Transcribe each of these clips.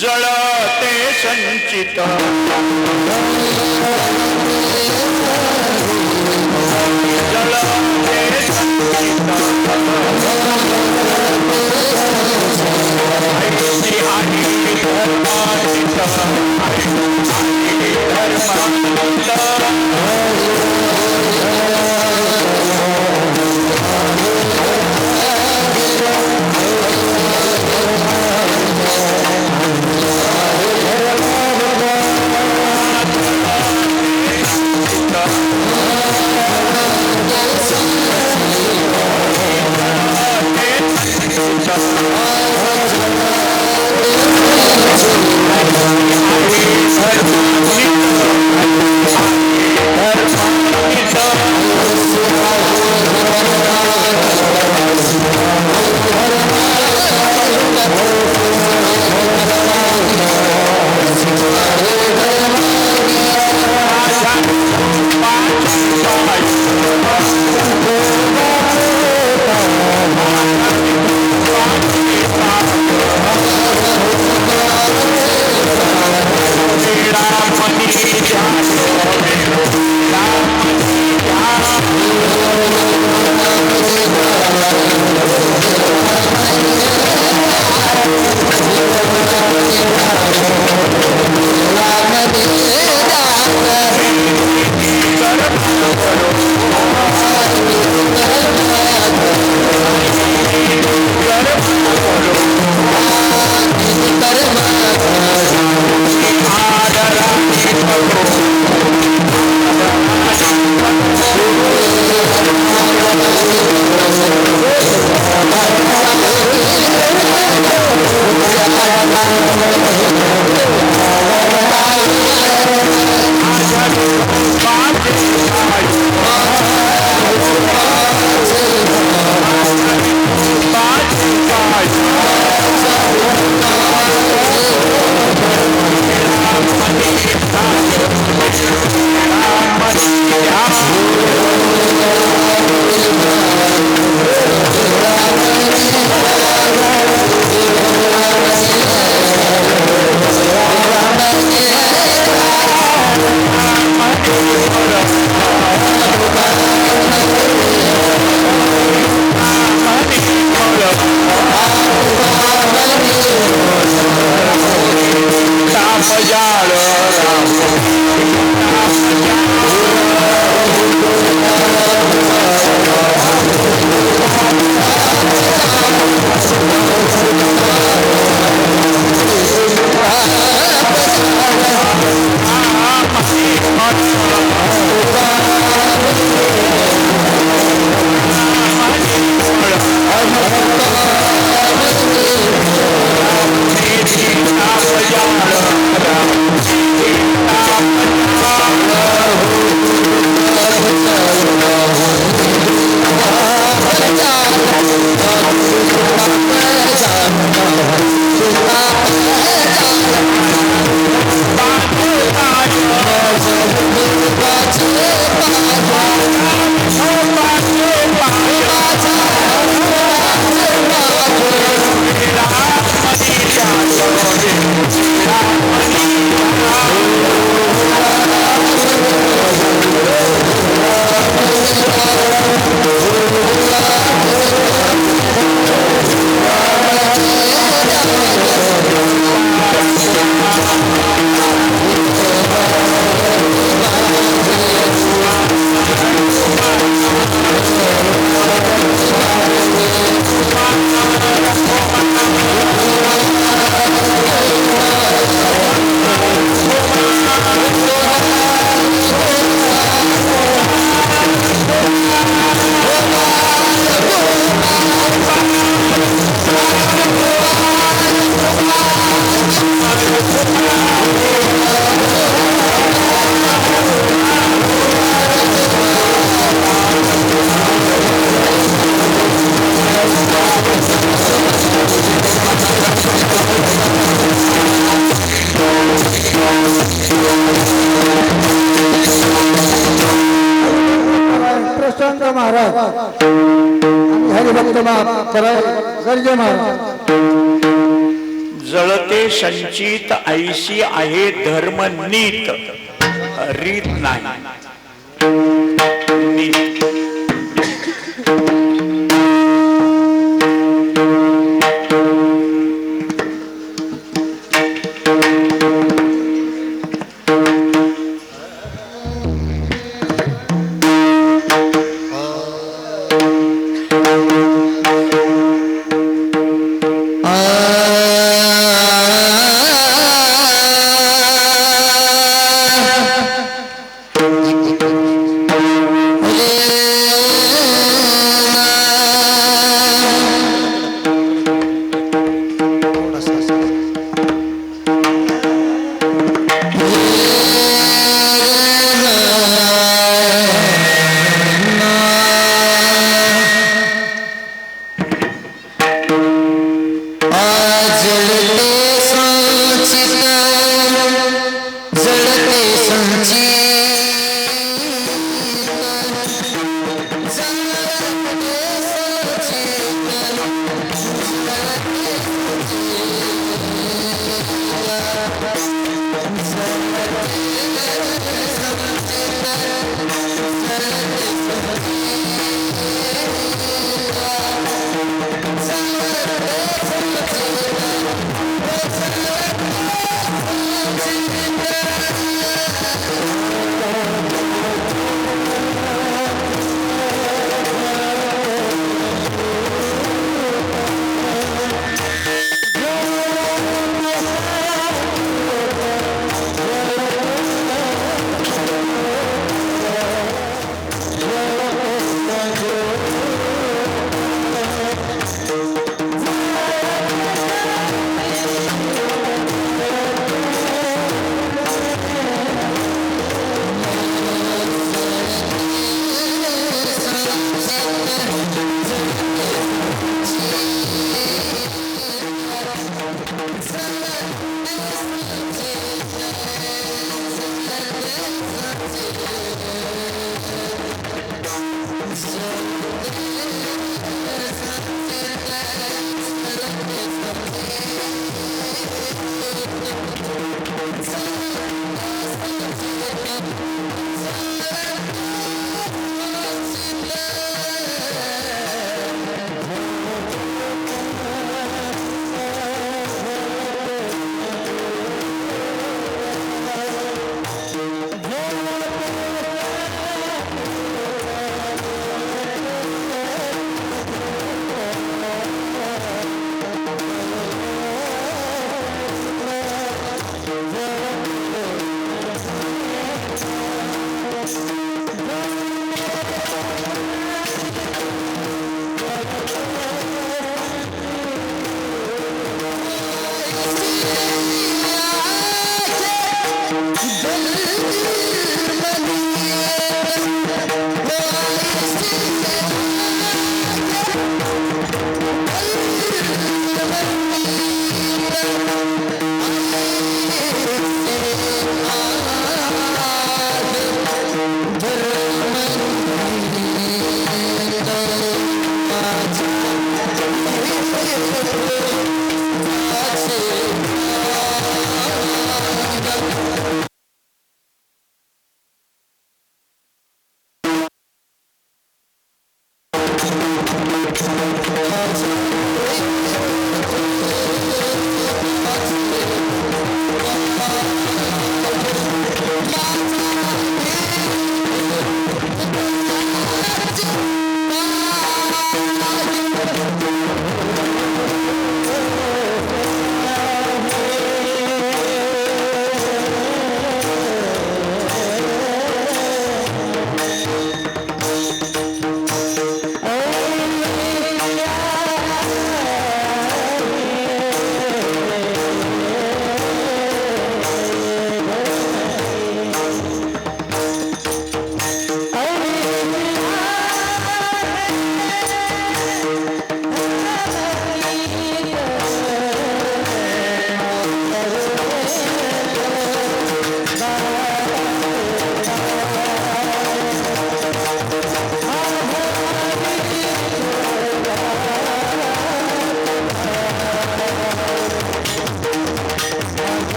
जळते संचित हरिभक्त सर्जे महाराज. जळते संचित ऐशी आहे धर्म नीत रीत नाही नीत.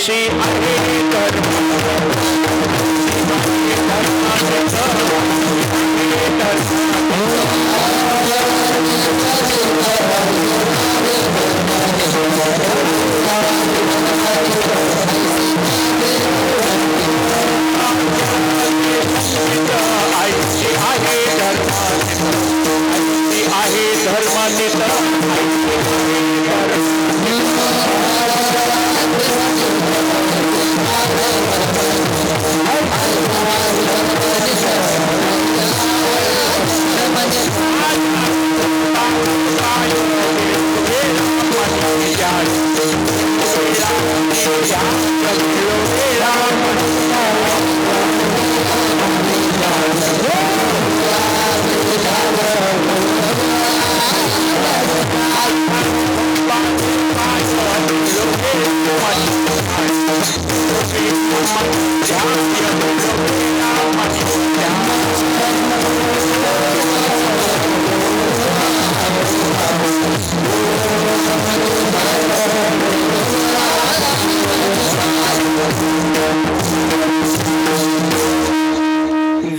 ऐशी आहे धर्म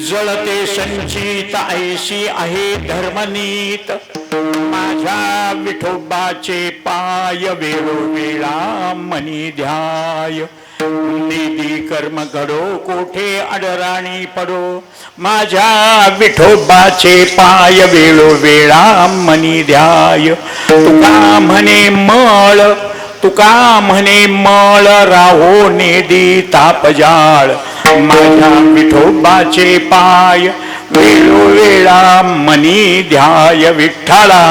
जळते संचित ऐशी आहे धर्मनीत माझ्या विठोबाचे पाय वेळोवेळा मनी ध्याय निधी कर्म घडो कोठे अडराणी पडो माझ्या विठोबाचे पाय वेळोवेळा मनी ध्याय तुका म्हणे मळ राहो नेदी तापजाळ माझ्या विठोबाचे पाय वेळोवेळा मनी ध्याय विठ्ठला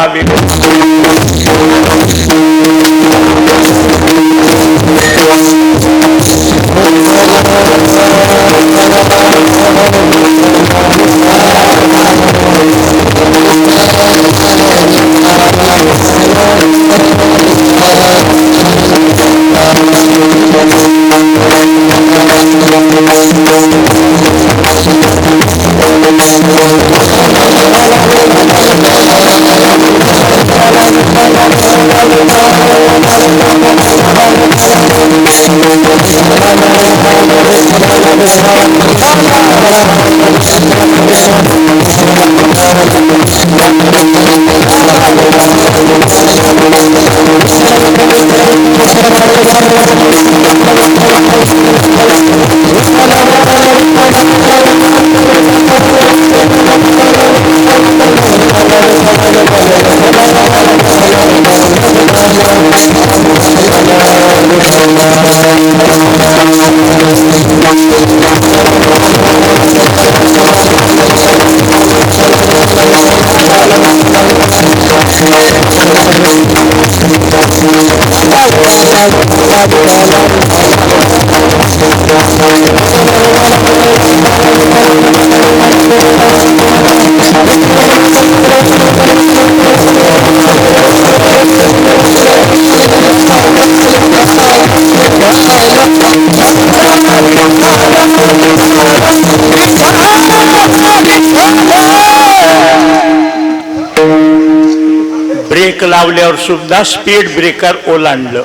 ब्रेक लावल्यावर सुद्धा स्पीड ब्रेकर ओलांडलं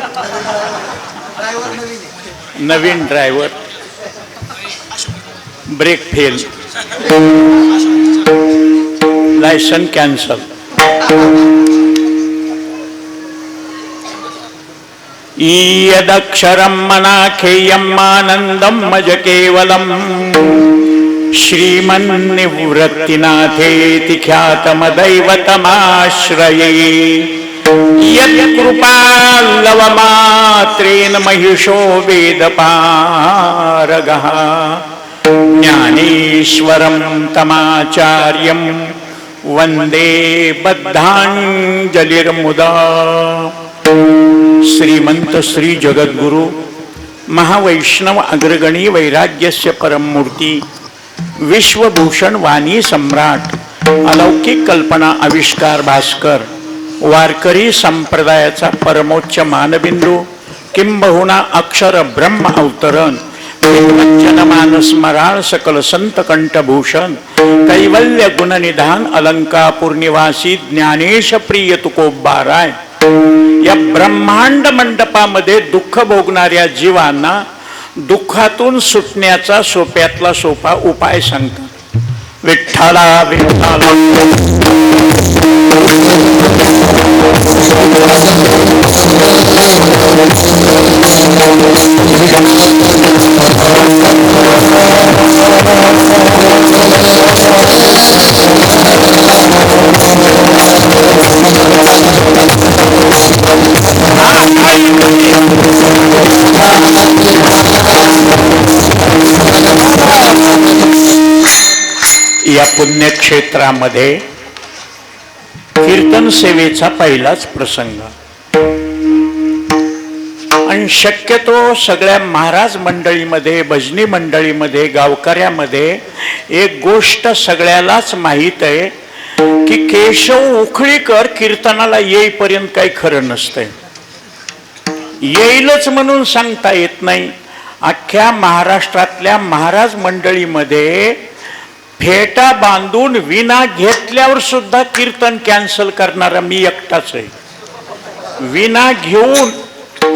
नवीन driver brake fail licence cancel यदक्षरं मनाखेयम् आनन्दं मज केवलम् श्रीमन्निवृत्तिनाथेति ख्यातमदैवतमाश्रये यत्कृपाल्लवमात्रेण महिषो वेदपारगः ज्ञानेश्वरं तमाचार्यं वन्दे बद्धाञ्जलिर्मुदा। श्रीमंत श्री जगद्गुरु महावैष्णव अग्रगणी वैराग्यस्य परममूर्ती विश्वभूषण वाणी सम्राट अलौकिक कल्पना आविष्कार भास्कर वारकरी संप्रदायाचा परमोच्च मानबिंदू किंबहुना अक्षर ब्रह्म अवतरण जनमानस मराळ सकल संत कंठभूषण कैवल्य गुणनिधान अलंकापूर निवासी ज्ञानेश प्रिय तुकोबाराय या ब्रह्मांड मंडपामध्ये दुःख भोगणाऱ्या जीवांना दुःखातून सुटण्याचा सोप्यातला सोपा उपाय सांगतात. विठ्ठला विठ्ठला या पुण्यक्षेत्रामध्ये कीर्तन सेवेचा पहिलाच प्रसंग आणि शक्यतो सगळ्या महाराज मंडळीमध्ये, भजनी मंडळीमध्ये, गावकऱ्यामध्ये एक गोष्ट सगळ्यालाच माहीत आहे की केशव उखळीकर कीर्तनाला येईपर्यंत काही खरं नसतंय. येईलच म्हणून सांगता येत नाही. अख्ख्या महाराष्ट्रातल्या महाराज मंडळीमध्ये फेटा बांधून विना घेतल्यावर सुद्धा कीर्तन कॅन्सल करणारा मी एकटाच आहे. विना घेऊन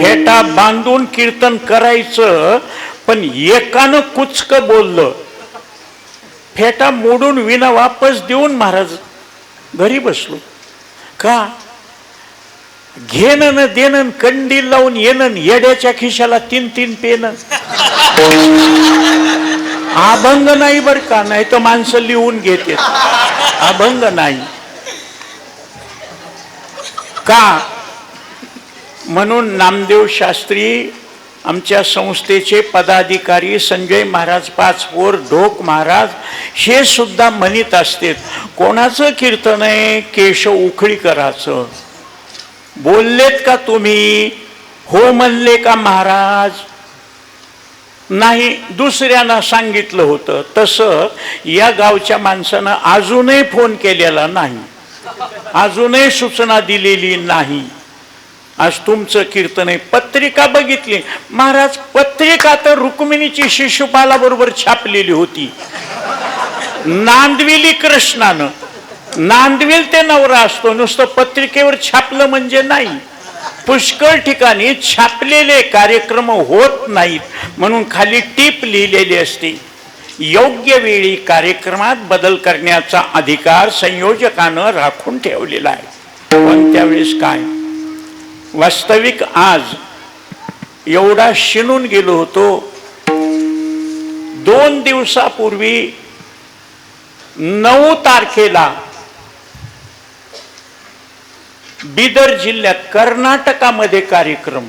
फेटा बांधून कीर्तन करायचं, पण एकानं कुचक बोललं, फेटा मोडून विना वापस देऊन महाराज घरी बसलो. का? घेणं न देणं, कंडील लावून येणं, येड्याच्या खिशाला 3-3 पेन. अभंग नाही बर का, नाही तर माणसं लिहून घेते. अभंग नाही का? म्हणून नामदेव शास्त्री, आमच्या संस्थेचे पदाधिकारी, संजय महाराज पाचपोर, ढोक महाराज, हे सुद्धा म्हणत असतात, कोणाचं कीर्तन आहे? केशव उखळीकराचं. बोललेत का तुम्ही? हो म्हणले का महाराज? नाही, दुसऱ्यांना सांगितलं होतं. तसं या गावच्या माणसानं अजूनही फोन केलेला नाही, अजूनही सूचना दिलेली नाही. आज तुमचं कीर्तन आहे. पत्रिका बघितली महाराज, पत्रिका तर रुक्मिणीची शिशुपाला बरोबर छापलेली होती. नांदविली कृष्णानं. नांदविल ते नवरा असतो, नुसतं पत्रिकेवर छापलं म्हणजे नाही. पुष्कळ ठिकाणी छापलेले कार्यक्रम होत नाहीत, म्हणून खाली टीप लिहिलेली असते. योग्य वेळी कार्यक्रमात बदल करण्याचा अधिकार संयोजकानं राखून ठेवलेला आहे. पण त्यावेळेस काय, वास्तविक आज एवढा शिणून गेलो होतो. 2 दिवसापूर्वी 9 तारखेला बिदर जिल्ह्यात कर्नाटकामध्ये कार्यक्रम,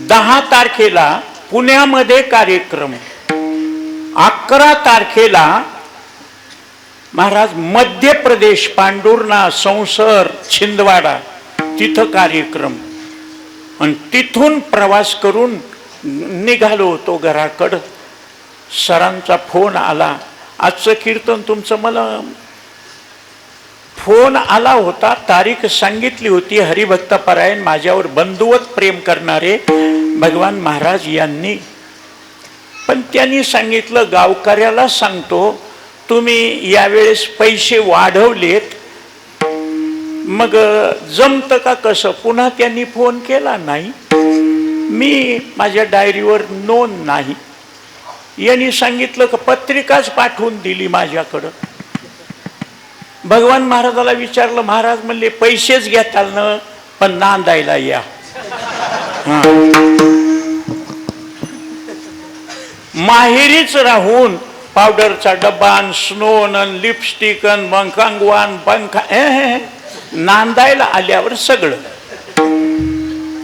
10 तारखेला पुण्यामध्ये कार्यक्रम, 11 तारखेला महाराज मध्य प्रदेश पांडुर्णा, संसर, छिंदवाडा तिथं कार्यक्रम. आणि तिथून प्रवास करून निघालो होतो घराकडं. सरांचा फोन आला, आजचं कीर्तन तुमचं. मला फोन आला होता, तारीख सांगितली होती. हरिभक्तपरायण, माझ्यावर बंधुवत प्रेम करणारे भगवान महाराज यांनी. पण त्यांनी सांगितलं, गावकऱ्याला सांगतो तुम्ही यावेळेस पैसे वाढवलेत, मग जमतं का कसं? पुन्हा त्यांनी फोन केला नाही. मी माझ्या डायरीवर नोंद नाही. यांनी सांगितलं की पत्रिकाच पाठवून दिली माझ्याकडं. भगवान महाराजाला विचारलं, महाराज म्हणले पैसेच घेताल ना, पण नांदायला या. माहेरीच राहून पावडरचा डब्बा, स्नोन, लिपस्टिक, कंगवान, पंखा, नांदायला आल्यावर सगळं.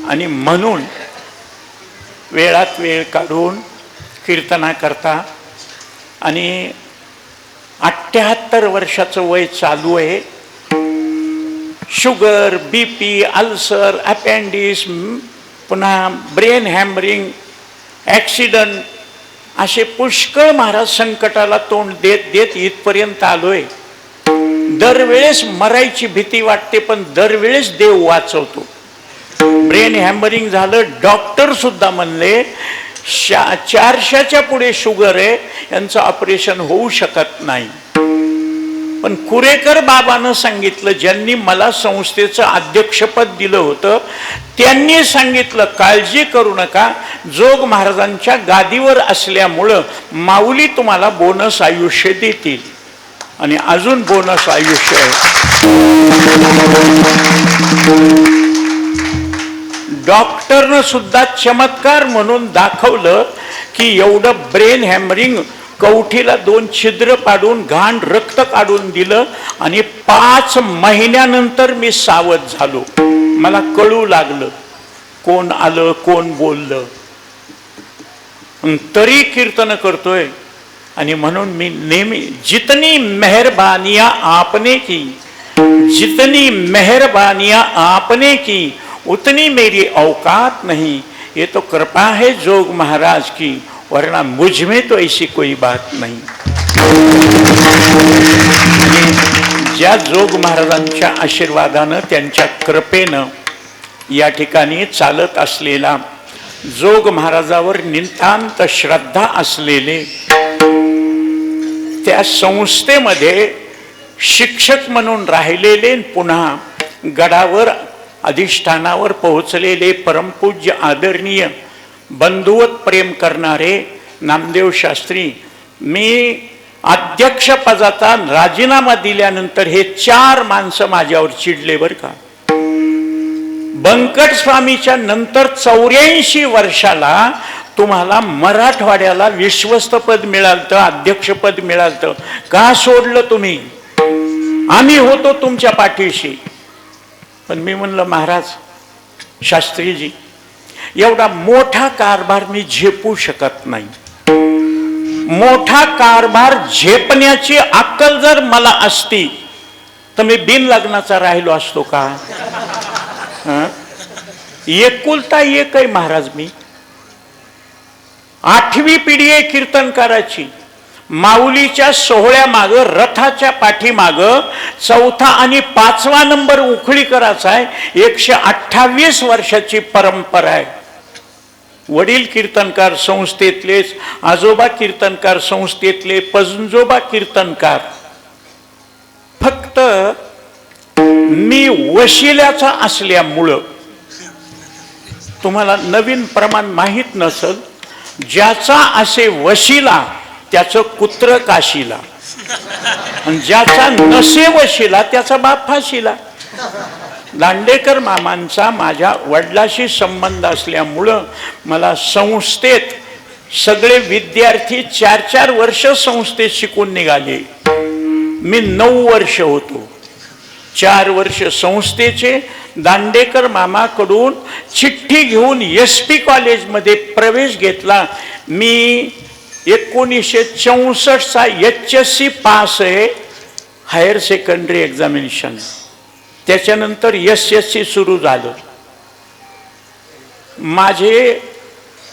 आणि म्हणून वेळात वेळ काढून कीर्तना करता. आणि 78 वर्षाचं वय चालू आहे. शुगर, बीपी, अल्सर, अपेंडिस, पुन्हा ब्रेन हॅमरिंग, ॲक्सिडंट, असे पुष्कळ महाराज संकटाला तोंड देत देत इथपर्यंत आलोय. दरवेळेस मरायची भीती वाटते, पण दरवेळेस देव वाचवतो. ब्रेन हॅमरिंग झालं, डॉक्टर सुद्धा म्हणले 400च्या पुढे शुगर आहे, यांचं ऑपरेशन होऊ शकत नाही. पण कुरेकर बाबांना सांगितलं, ज्यांनी मला संस्थेचं अध्यक्षपद दिलं होतं, त्यांनी सांगितलं काळजी करू नका, जोग महाराजांच्या गादीवर असल्यामुळं माऊली तुम्हाला बोनस आयुष्य देतील. आणि अजून बोनस आयुष्य आहे. डॉक्टरनं सुद्धा चमत्कार म्हणून दाखवलं की एवढं ब्रेन हॅमरिंग, कवठीला 2 छिद्र पाडून घाण रक्त काढून दिलं आणि 5 महिन्यानंतर मी सावध झालो. मला कळू लागलं कोण आलं कोण बोललं, तरी कीर्तन करतोय. आणि म्हणून मी नेहमी जितनी मेहरबानियां आपने की, जितनी मेहरबानियां आपने की, उतनी मेरी औकात नहीं. ये तो कृपा है जोग महाराज की, वरना मुझ में तो ऐसी कोई बात नहीं. ज्या जोग महाराजांच्या आशीर्वादानं, त्यांच्या कृपेनं या ठिकाणी चालत असलेला, जोग महाराजावर नितांत श्रद्धा असलेले, त्या संस्थेमध्ये शिक्षक म्हणून राहिलेले, पुन्हा गडावर अधिष्ठानावर पोहोचलेले परमपूज्य आदरणीय बंधुवत प्रेम करणारे नामदेव शास्त्री, मी अध्यक्षपदाचा राजीनामा दिल्यानंतर हे 4 माणसं माझ्यावर चिडले बरं का. बंकट स्वामीच्या नंतर 84 वर्षाला तुम्हाला मराठवाड्याला विश्वस्त पद मिळालं, अध्यक्षपद मिळालं, का सोडलं तुम्ही? आम्ही होतो तुमच्या पाठीशी. पण मी म्हणलं महाराज, शास्त्रीजी, एवढा मोठा कारभार मी झेपू शकत नाही. मोठा कारभार झेपण्याची अक्कल जर मला असती तर मी बिन लग्नाचा राहिलो असतो का? एकुलता एक आहे महाराज मी. 8वी पिढी आहे कीर्तनकाराची. माऊलीच्या सोहळ्यामाग, रथाच्या पाठीमाग 4था आणि 5वा नंबर उखळी करायचा आहे. 128 वर्षाची परंपरा आहे. वडील कीर्तनकार संस्थेतलेच, आजोबा कीर्तनकार संस्थेतले, पजंजोबा कीर्तनकार. फक्त मी वशिल्याचा असल्यामुळं, तुम्हाला नवीन प्रमाण माहीत नसल, ज्याचा असे वशिला त्याचं कुत्र काशीला, आणि ज्याचा नसे वशिला त्याचा बाप फाशीला. दांडेकर मामांचा माझ्या वडिलाशी संबंध असल्यामुळं मला संस्थेत सगळे विद्यार्थी 4-4 वर्ष संस्थेत शिकून निघाले. मी 9 वर्ष होतो. 4 वर्ष संस्थेचे. दांडेकर मामाकडून चिठ्ठी घेऊन SP कॉलेजमध्ये प्रवेश घेतला. मी 1964चा HSC पास आहे, हायर सेकंडरी एक्झामिनेशन. त्याच्यानंतर SSC सुरू झालं. माझे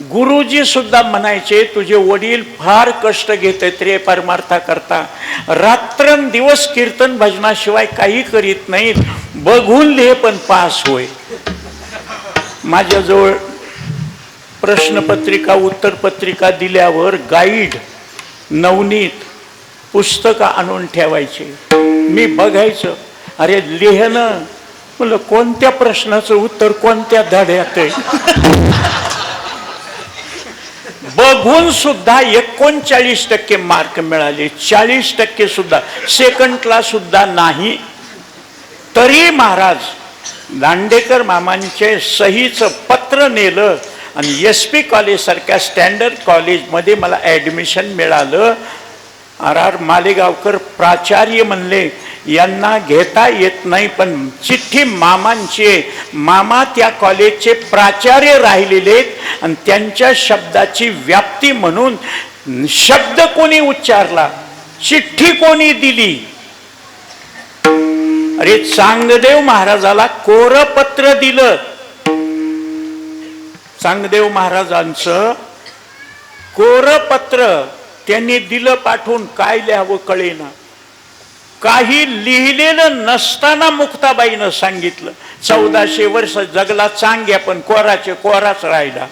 गुरुजी सुद्धा म्हणायचे, तुझे वडील फार कष्ट घेत आहेत रे परमार्था करता, रात्रंदिवस कीर्तन भजनाशिवाय काही करीत नाहीत, बघून लिहे पण पास होय. माझ्याजवळ प्रश्नपत्रिका उत्तरपत्रिका दिल्यावर गाईड, नवनीत पुस्तकं आणून ठेवायचे. मी बघायचं, अरे लिहिणं, म्हणलं कोणत्या प्रश्नाचं उत्तर कोणत्या धड्यात आहे. बघून सुद्धा 39% मार्क मिळाले. 40% सुद्धा, सेकंडला सुद्धा नाही. तरी महाराज दांडेकर मामांचे सहीचं पत्र नेलं आणि SP कॉलेज सारख्या स्टँडर्ड कॉलेजमध्ये मला ॲडमिशन मिळालं. RR मालेगावकर प्राचार्य म्हणले, यांना घेता येत नाही, पण चिठ्ठी मामांची, मामा त्या कॉलेजचे प्राचार्य राहिलेले आणि त्यांच्या शब्दाची व्याप्ती म्हणून शब्द कोणी उच्चारला, चिठ्ठी कोणी दिली? अरे चांगदेव महाराजाला कोरं पत्र दिलं. चांगदेव महाराजांचं कोरं पत्र त्यांनी दिलं पाठवून. काय लिहावं कळेना. काही लिहिलेलं नसताना मुक्ताबाईनं सांगितलं, 1400 वर्ष जगला चांग्या, पण कोराचे कोराच राहिला.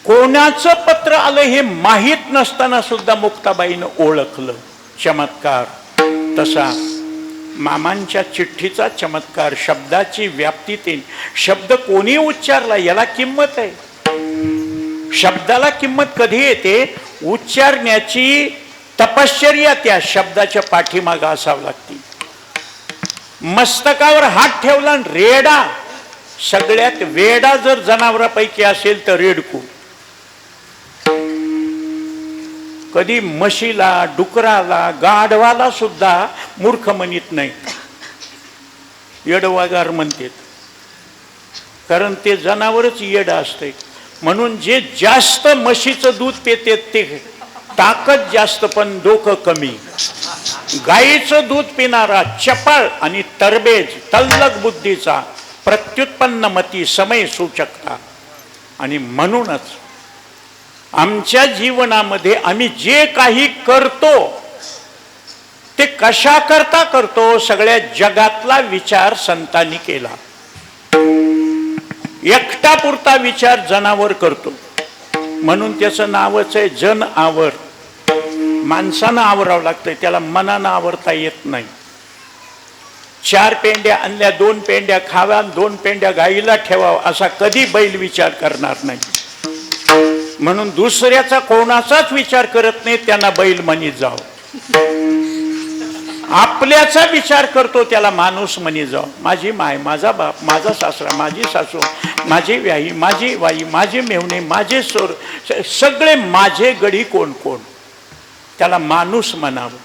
कोणाचं पत्र आलं हे माहीत नसताना सुद्धा मुक्ताबाईनं ओळखलं. चमत्कार तसा मामांच्या चिठ्ठीचा चमत्कार, शब्दाची व्याप्ती. तीन शब्द कोणी उच्चारला याला किंमत आहे. शब्दाला किंमत कधी येते? उच्चारण्याची तपश्चर्या त्या शब्दाच्या पाठीमागं असावं लागते. मस्तकावर हात ठेवला रेडा, सगळ्यात वेडा जर जनावरापैकी असेल तर रेडकू. कधी म्हशीला, डुकराला, गाढवाला सुद्धा मूर्ख म्हणत नाही, येडवागार म्हणतात. कारण ते जनावरच येड असते. म्हणून जे जास्त म्हशीचं दूध पिते ते ताकद जास्त पण डोकं कमी. गाईचं दूध पिणारा चपळ आणि तरबेज, तल्लक बुद्धीचा, प्रत्युत्पन्नमती, समय सूचकता. आणि म्हणूनच आमच्या जीवनामध्ये आम्ही जे काही करतो ते कशा करता करतो? सगळ्या जगातला विचार संतांनी केला. एकटा पुरता विचार जनावर करतो, म्हणून त्याचं नावच आहे जन आवर. माणसानं आवरावं लागतंय, त्याला मनानं आवरता येत नाही. 4 पेंड्या आणल्या, 2 पेंड्या खाव्या, 2 पेंड्या गाईला ठेवावं असा कधी बैल विचार करणार नाही. म्हणून दुसऱ्याचा कोणाचाच विचार करत नाही, त्यांना बैल म्हणीत जाव. आपल्याचा विचार करतो त्याला माणूस म्हणी जाव. माझी माय, माझा बाप, माझा सासरा, माझी सासू, माझी व्याही, माझी वाई, माझे मेहुणे, माझे सोर, सगळे माझे गडी कोण कोण, त्याला माणूस म्हणावं.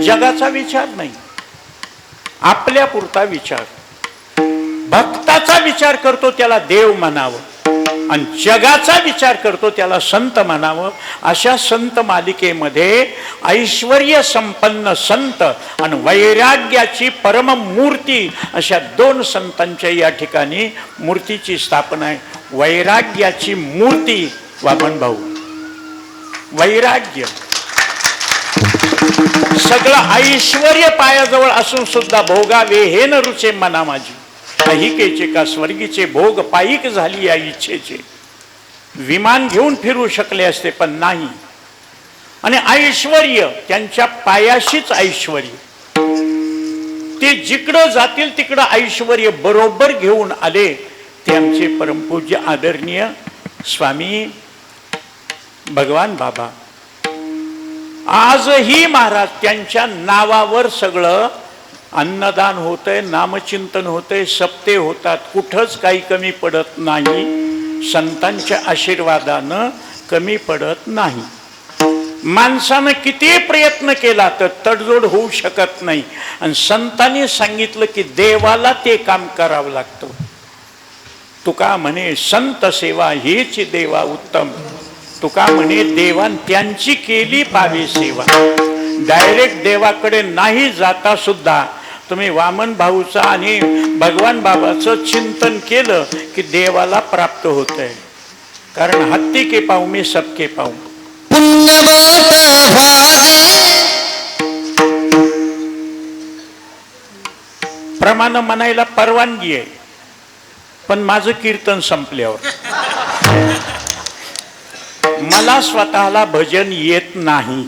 जगाचा विचार नाही, आपल्या पुरता विचार. भक्ताचा विचार करतो त्याला देव म्हणावं, आणि जगाचा विचार करतो त्याला संत म्हणावं. अशा संत मालिकेमध्ये ऐश्वर्य संपन्न संत आणि वैराग्याची परम मूर्ती अशा 2 संतांच्या या ठिकाणी मूर्तीची स्थापना आहे. वैराग्याची मूर्ती वामन भाऊ. वैराग्य सगळं ऐश्वर्य पायाजवळ असून सुद्धा भोगावे हे न रुचे मना माझी. अहिकेचे का स्वर्गीचे भोग पायिक झाली या इच्छेचे. विमान घेऊन फिरू शकले असते पण नाही. आणि ऐश्वर्य त्यांच्या पायाशीच ऐश्वर्य. ते जिकडं जातील तिकडं ऐश्वर्य बरोबर घेऊन आले. ते आमचे परमपूज्य आदरणीय स्वामी भगवान बाबा. आजही महाराज त्यांच्या नावावर सगळं अन्नदान होतंय, नामचिंतन होतंय, सप्ते होतात. कुठंच काही कमी पडत नाही. संतांच्या आशीर्वादानं कमी पडत नाही. माणसानं किती प्रयत्न केला तर तडजोड होऊ शकत नाही. आणि संतांनी सांगितलं की देवाला ते काम करावं लागतं. तुका म्हणे संत सेवा हीच देवा उत्तम. तुका म्हणे देवान त्यांची केली पावे सेवा. डायरेक्ट देवाकडे नाही जाता सुद्धा तुम्ही वामन भाऊचा आणि भगवान बाबाचं चिंतन केलं की देवाला प्राप्त होतंय. कारण हत्ती के पाहू मी सबके पाहू. प्रमाण म्हणायला परवानगी आहे, पण माझं कीर्तन संपल्यावर मला स्वतःला भजन येत नाही.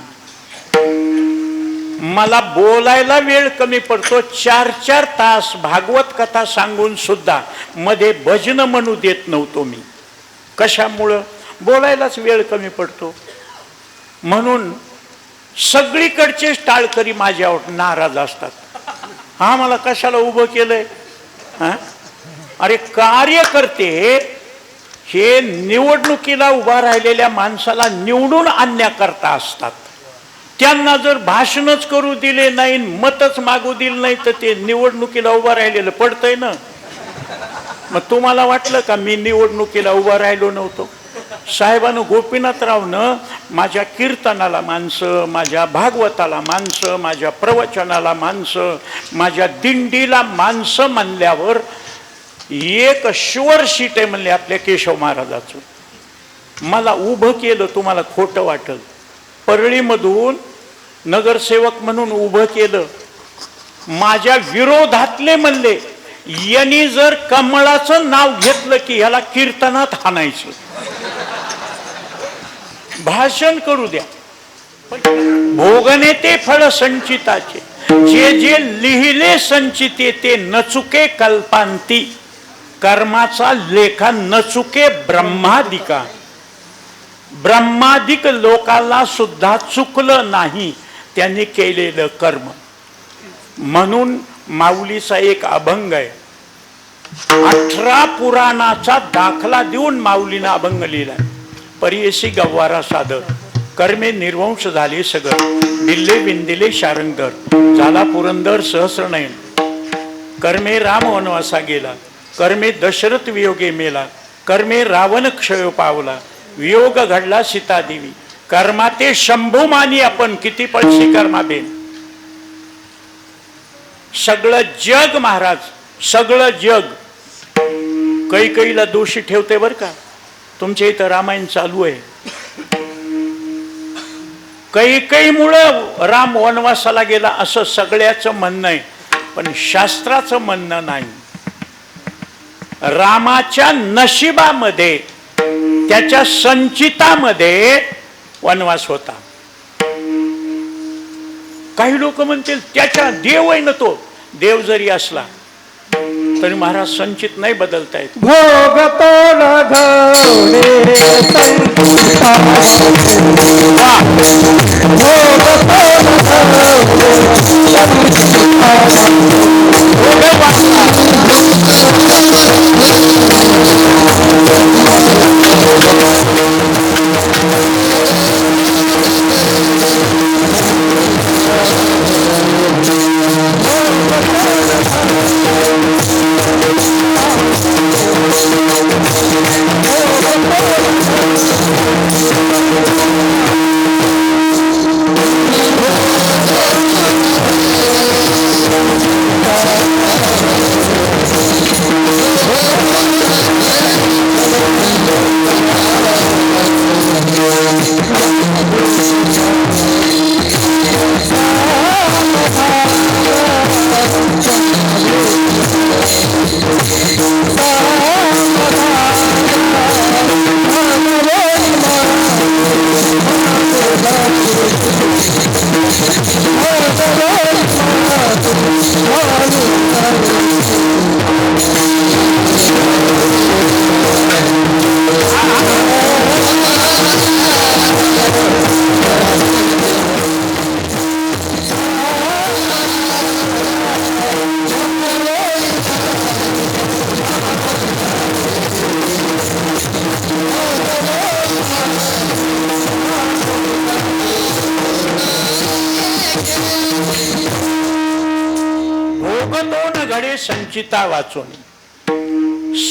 मला बोलायला वेळ कमी पडतो. 4-4 तास भागवत कथा सांगून सुद्धा मध्ये भजन म्हणू देत नव्हतो मी. कशामुळं? बोलायलाच वेळ कमी पडतो. म्हणून सगळीकडचे टाळकरी माझ्यावर नाराज असतात. हा मला कशाला उभं केलंय? अरे कार्यकर्ते हे निवडणुकीला उभा राहिलेल्या माणसाला निवडून आणण्याकरता असतात. त्यांना जर भाषणच करू दिले नाही, मतच मागू दिलं नाही तर ते निवडणुकीला उभं राहिलेलं पडतंय ना. मग तुम्हाला वाटलं का मी निवडणुकीला उभा राहिलो नव्हतो? साहेबानं गोपीनाथरावनं माझ्या कीर्तनाला माणसं, माझ्या भागवताला माणसं, माझ्या प्रवचनाला माणसं, माझ्या दिंडीला माणसं म्हणल्यावर एक शुअर शीट आहे म्हणले आपल्या केशव महाराजाचं. मला उभं केलं. तुम्हाला खोटं वाटल. परळीमधून नगरसेवक म्हणून उभं केलं. माझ्या विरोधातले म्हणले यांनी जर कमळाचं नाव घेतलं की ह्याला कीर्तनात हाणायचं. भाषण करू द्या. भोगणे ते फळ संचिताचे, जे जे लिहिले संचिते ते न चुके कल्पांती, कर्माचा लेखा न चुके ब्रह्मादिका. ब्रह्मादिक लोकाला सुद्धा चुकलं नाही त्यांनी केलेलं कर्म. म्हणून माऊलीचा एक अभंग आहे, 18 पुराणाचा दाखला देऊन माऊलीनं अभंग लिहिलाय. परियसी गव्वारा सादर, कर्मे निर्वंश झाले सगर, दिल्ले बिंदिले शारंगधर, झाला पुरंदर सहस्रनयन. कर्मे राम वनवासा गेला, कर्मे दशरथ वियोगे मेला, कर्मे रावण क्षय पावला, वियोग घडला सीता देवी. कर्मा ते शंभू मानी आपण किती पळशी कर्मा बेन. सगळं जग महाराज, सगळं जग कैकेयीला दोषी ठेवते बर का. तुमच्या इथं रामायण चालू आहे. कैकेयीमुळं राम वनवासाला गेला असं सगळ्याचं म्हणणं आहे, पण शास्त्राचं म्हणणं नाही. रामाच्या नशिबामध्ये, त्याच्या संचितामध्ये वनवास होता. काही लोक म्हणतील त्याच्या देव आहे ना, तो देव जरी असला तरी महाराज संचित नाही बदलता येत. भोगतो न घोडे संचिता, संचिता वाचून.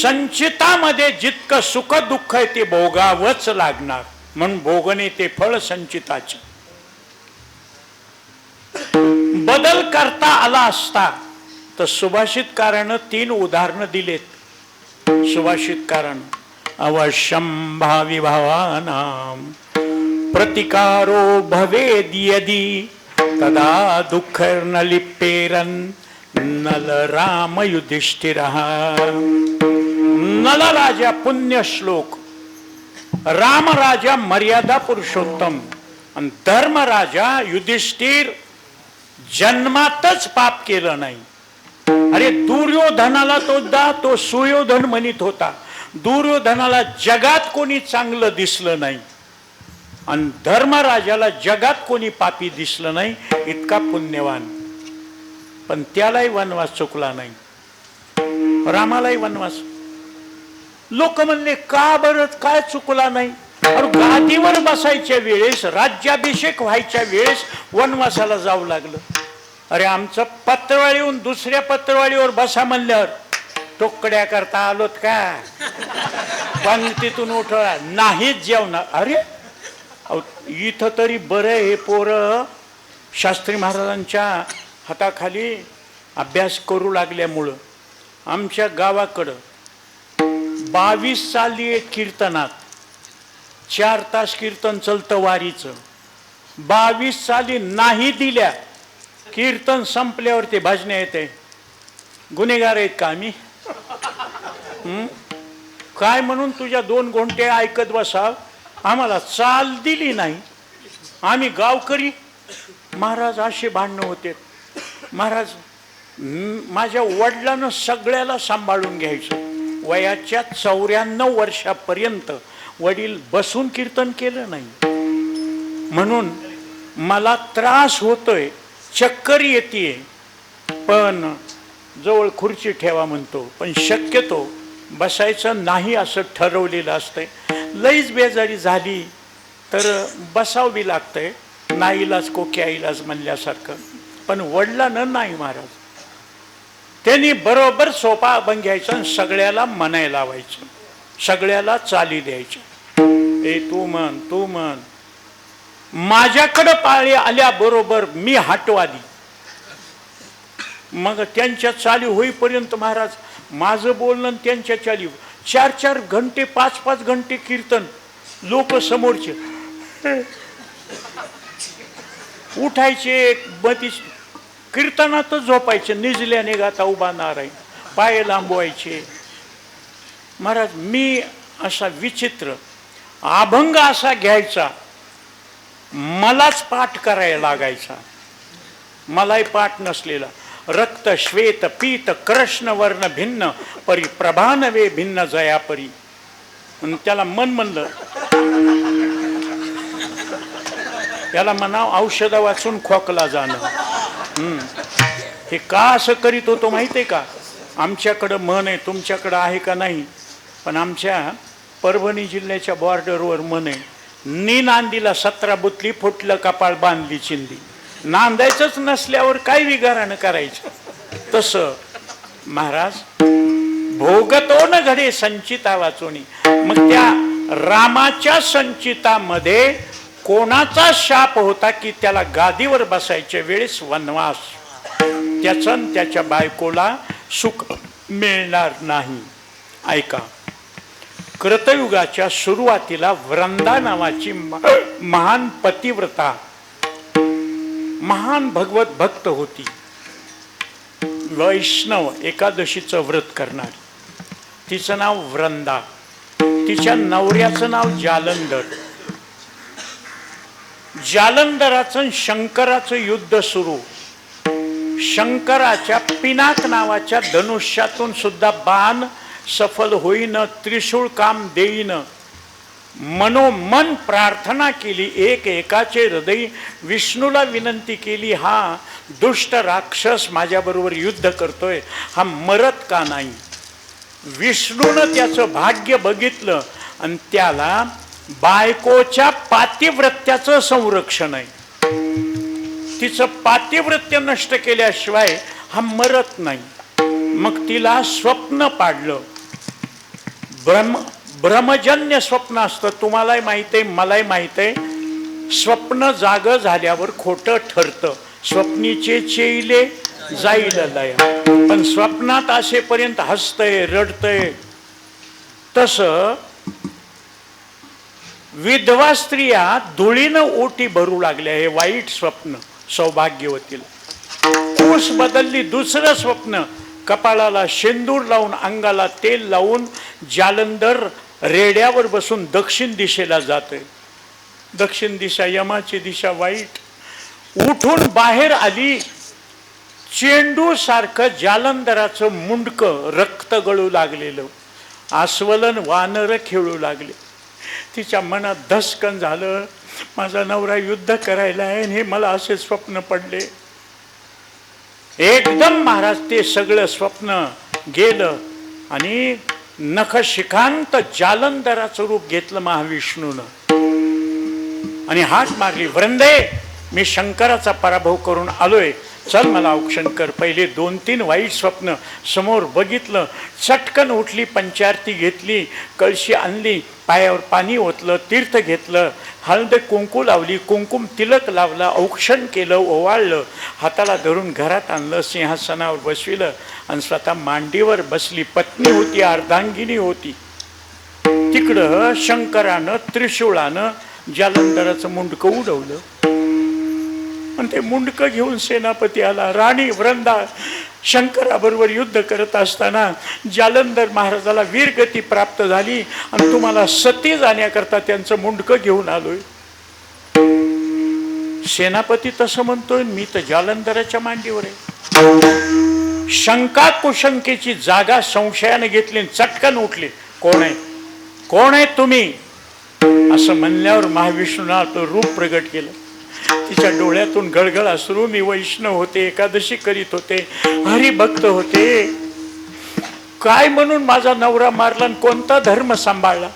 संचितामध्ये जितकं सुख दुःख आहे ते भोगावंच लागणार, म्हणून भोगणे ते फळ संचिताचे. बदल करता आला असता तर सुभाषितकारानं 3 उदाहरणं दिलेत. सुभाषितकारानं अवश्यं भावी भावानां प्रतिकारो भवेद यदि तदा दुःखर्न लिप्पेरन् नल राम युधिष्ठिरः. नल राजा पुण्य श्लोक, राम राजा मर्यादा पुरुषोत्तम आणि धर्म राजा युधिष्ठिर जन्मातच पाप केलं नाही. अरे दुर्योधनाला तो सुयोधन म्हणत होता. दुर्योधनाला जगात कोणी चांगलं दिसलं नाही आणि धर्मराजाला जगात कोणी पापी दिसलं नाही, इतका पुण्यवान. पण त्यालाही वनवास चुकला नाही, रामालाही वनवास. लोक म्हणले का बरं काय चुकला नाही? अरे गादीवर बसायच्या वेळेस, राज्याभिषेक व्हायच्या वेळेस वनवासाला जावं लागलं. अरे आमचं पत्रवाळीहून दुसऱ्या पत्रवाळीवर बसा म्हणल्यावर टोकड्या करता आलोत का? पंक्तीतून उठवा नाहीच जेवणार. अरे इथं तरी बरं, हे पोरं शास्त्री महाराजांच्या हाताखाली अभ्यास करू लागल्यामुळं आमच्या गावाकडं 22 साली एक कीर्तनात 4 तास कीर्तन चलतं वारीचं. 22 साली नाही दिल्या, कीर्तन संपल्यावर ते भजने येते. गुन्हेगार आहेत का आम्ही? काय म्हणून तुझ्या 2 घंटे ऐकत बसाव? आम्हाला चाल दिली नाही आम्ही गावकरी. महाराज असे भांडणं होते. महाराज माझ्या वडिलांना सगळ्याला सांभाळून घ्यायचं. वयाच्या 94 वर्षापर्यंत वडील बसून कीर्तन केलं नाही. म्हणून मला त्रास होतोय, चक्कर येते, पण जवळ खुर्ची ठेवा म्हणतो, पण शक्यतो बसायचं नाही असं ठरवलेलं असतंय. लईच बेजारी झाली तर बसावी लागतंय, नाईलाज कोक्या इलाज म्हणल्यासारखं. पण वडिलांना नाही महाराज. त्यांनी बरोबर सोपा अभंग घ्यायचा आणि सगळ्याला म्हणायला लावायचं, सगळ्याला चाली द्यायचं. ए तू म्हण, तू म्हण. माझ्याकडं पाळी आल्याबरोबर मी हटवाली. मग त्यांच्या चाली होईपर्यंत महाराज माझं बोलणं त्यांच्या चाली 4-4 घंटे 5-5 घंटे कीर्तन. लोक समोरचे उठायचे, मधी कीर्तनातच झोपायचे. निजल्याने गाता उभा नारायण, पाय लांबवायचे. महाराज मी असा विचित्र अभंग असा घ्यायचा, मलाच पाठ करायला लागायचा. मलाही पाठ नसलेला. रक्त श्वेत पीत कृष्ण वर्ण भिन्न परी प्रभा नवे भिन्न जया परी. त्याला मन म्हणलं, त्याला म्हणाव औषध वाचून खोकला जाणं. हे का असं करीत होतो माहिती आहे का? आमच्याकडं मन आहे, तुमच्याकडं आहे का नाही, पण आमच्या परभणी जिल्ह्याच्या बॉर्डरवर मन आहे. नी नांदीला 17 बुतली, फुटलं कपाळ बांधली चिंदी. नांदायचंच नसल्यावर काय विगारानं करायचं. तसं महाराज भोगतो न घडे संचिता वाचोनी. मग त्या रामाच्या संचितामध्ये कोणाचा शाप होता की त्याला गादीवर बसायच्या वेळेस वनवास, त्याचं त्याच्या बायकोला सुख मिळणार नाही. ऐका, कृतयुगाच्या सुरुवातीला वृंदा नावाची महान पतिव्रता, महान भगवत भक्त होती. वैष्णव एकादशीचं व्रत करणार. तिचं नाव वृंदा. तिच्या नवऱ्याचं नाव जालंधर. जालंधराचं शंकराचं युद्ध सुरू. शंकराच्या पिनाक नावाच्या धनुष्यातून सुद्धा बाण सफल होईन, त्रिशूळ काम देईन. मनोमन प्रार्थना केली, एकाचे हृदय विष्णूला विनंती केली, हा दुष्ट राक्षस माझ्याबरोबर युद्ध करतोय, हा मरत का नाही. विष्णूनं त्याचं भाग्य बघितलं आणि त्याला बायकोच्या पातिव्रत्याचं संरक्षण आहे. तिचं पातिव्रत्य नष्ट केल्याशिवाय हा मरत नाही. मग तिला स्वप्न पाडलं. भ्रमजन्य स्वप्न असतं, तुम्हालाही माहित आहे, मलाही माहित आहे. स्वप्न जाग झाल्यावर खोटं ठरतं. स्वप्नीचे चेईले जाईल लया, पण स्वप्नात असेपर्यंत हसतय रडतय. तसं विधवा स्त्रिया धुळीनं ओटी भरू लागल्या. हे वाईट स्वप्न सौभाग्यवतीला. कुस बदलली, दुसरं स्वप्न. कपाळाला शेंदूर लावून, अंगाला तेल लावून जालंधर रेड्यावर बसून दक्षिण दिशेला जातोय. दक्षिण दिशा यमाची दिशा वाईट. उठून बाहेर आली, चेंडू सारखं जालंधराचं मुंडकं रक्त गळू लागलेलं. आस्वलन वानर खेळू लागले. तिच्या मनात धसकन झालं, माझा नवरा युद्ध करायला आहे आणि हे मला असे स्वप्न पडले. एकदम महाराज ते सगळं स्वप्न गेलं आणि नखशिखांत जालंधराचं रूप घेतलं महाविष्णूनं आणि हाक मारली, वृंदे मी शंकराचा पराभव करून आलोय, चल मला औक्षण कर. पहिले 2-3 वाईट स्वप्न समोर बघितलं. चटकन उठली, पंचारती घेतली, कळशी आणली, पायावर पाणी ओतलं, तीर्थ घेतलं, हळद कुंकू लावली, कुंकुम तिलक लावला, औक्षण केलं, ओवाळलं, हाताला धरून घरात आणलं, सिंहासनावर बसविलं आणि स्वतः मांडीवर बसली. पत्नी होती, अर्धांगिनी होती. तिकडं शंकरानं त्रिशूळानं जालंधराचं मुंडकं उडवलं आणि ते मुंडकं घेऊन सेनापती आला. राणी वृंदा शंकराबरोबर युद्ध करत असताना जालंधर महाराजाला वीरगती प्राप्त झाली आणि तुम्हाला सती जाण्याकरता त्यांचं मुंडकं घेऊन आलोय. सेनापती तसं म्हणतोय, मी तर जालंधराच्या मांडीवर आहे. शंका कुशंकेची जागा संशयाने घेतली, चटकन उठली. कोण आहे, कोण आहे तुम्ही, असं म्हणल्यावर महाविष्णूनं आपलं रूप प्रगट केलं. तिच्या डोळ्यातून गळगळ अश्रू. मी वैष्णव होते, एकादशी करीत होते, हरिभक्त होते. काय म्हणून माझा नवरा मारला आणि कोणता धर्म सांभाळला?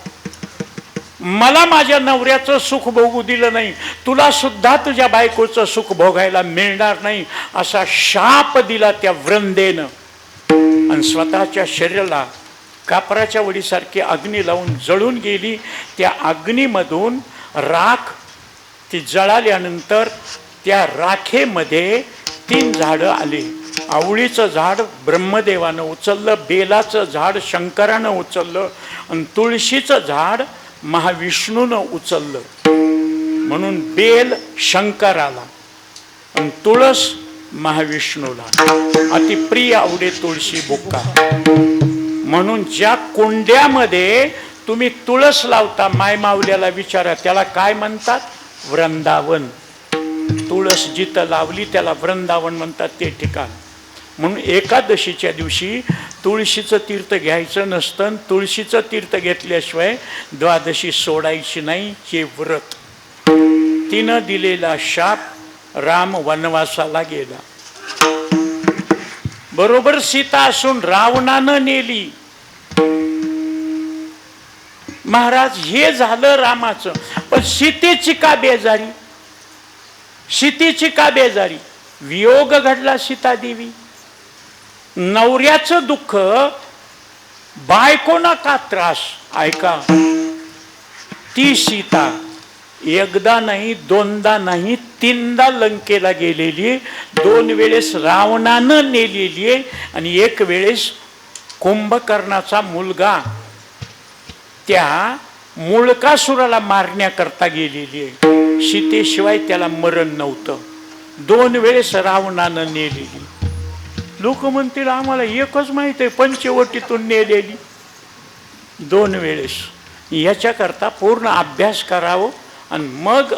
मला माझ्या नवऱ्याचं सुख भोगू दिलं नाही, तुला सुद्धा तुझ्या बायकोचं सुख भोगायला मिळणार नाही, असा शाप दिला त्या वृंदेनं. आणि स्वतःच्या शरीराला कापराच्या वडीसारखी अग्नी लावून जळून गेली. त्या अग्नीमधून राख ती जळाल्यानंतर त्या राखेमध्ये 3 झाडं आली. आवळीचं झाड ब्रह्मदेवानं उचललं, बेलाचं झाड शंकरानं उचललं आणि तुळशीचं झाड महाविष्णूनं उचललं. म्हणून बेल शंकराला आणि तुळस महाविष्णूला अतिप्रिय आवडे तुळशी बुक्का. म्हणून ज्या कुंड्यामध्ये तुम्ही तुळस लावता, मायमावल्याला विचारा त्याला काय म्हणतात? वृंदावन. तुळस जिथं लावली त्याला वृंदावन म्हणतात, ते ठिकाण. म्हणून एकादशीच्या दिवशी तुळशीचं तीर्थ घ्यायचं नसतं. तुळशीचं तीर्थ घेतल्याशिवाय द्वादशी सोडायची नाही, हे व्रत. तिनं दिलेला शाप, राम वनवासाला गेला. बरोबर सीता असून रावणानं नेली. महाराज हे झालं रामाचं, पण सीतेची का बेजारी? सीतेची का बेजारी? वियोग घडला सीता देवी. नवऱ्याचं दुःख, बायकोना का त्रास? ऐका, ती सीता एकदा नाही, दोनदा नाही, 3दा लंकेला गेलेली, 2 वेळेस रावणानं नेलेली आणि 1 वेळेस कुंभकर्णाचा मुलगा त्या मुळकासुराला मारण्याकरता गेलेली आहे. सीतेशिवाय त्याला मरण नव्हतं. 2 वेळेस रावणानं नेलेली. लोक म्हणतील आम्हाला एकच माहित आहे, पंचवटीतून नेलेली. 2 वेळेस. याच्याकरता पूर्ण अभ्यास करावं आणि मग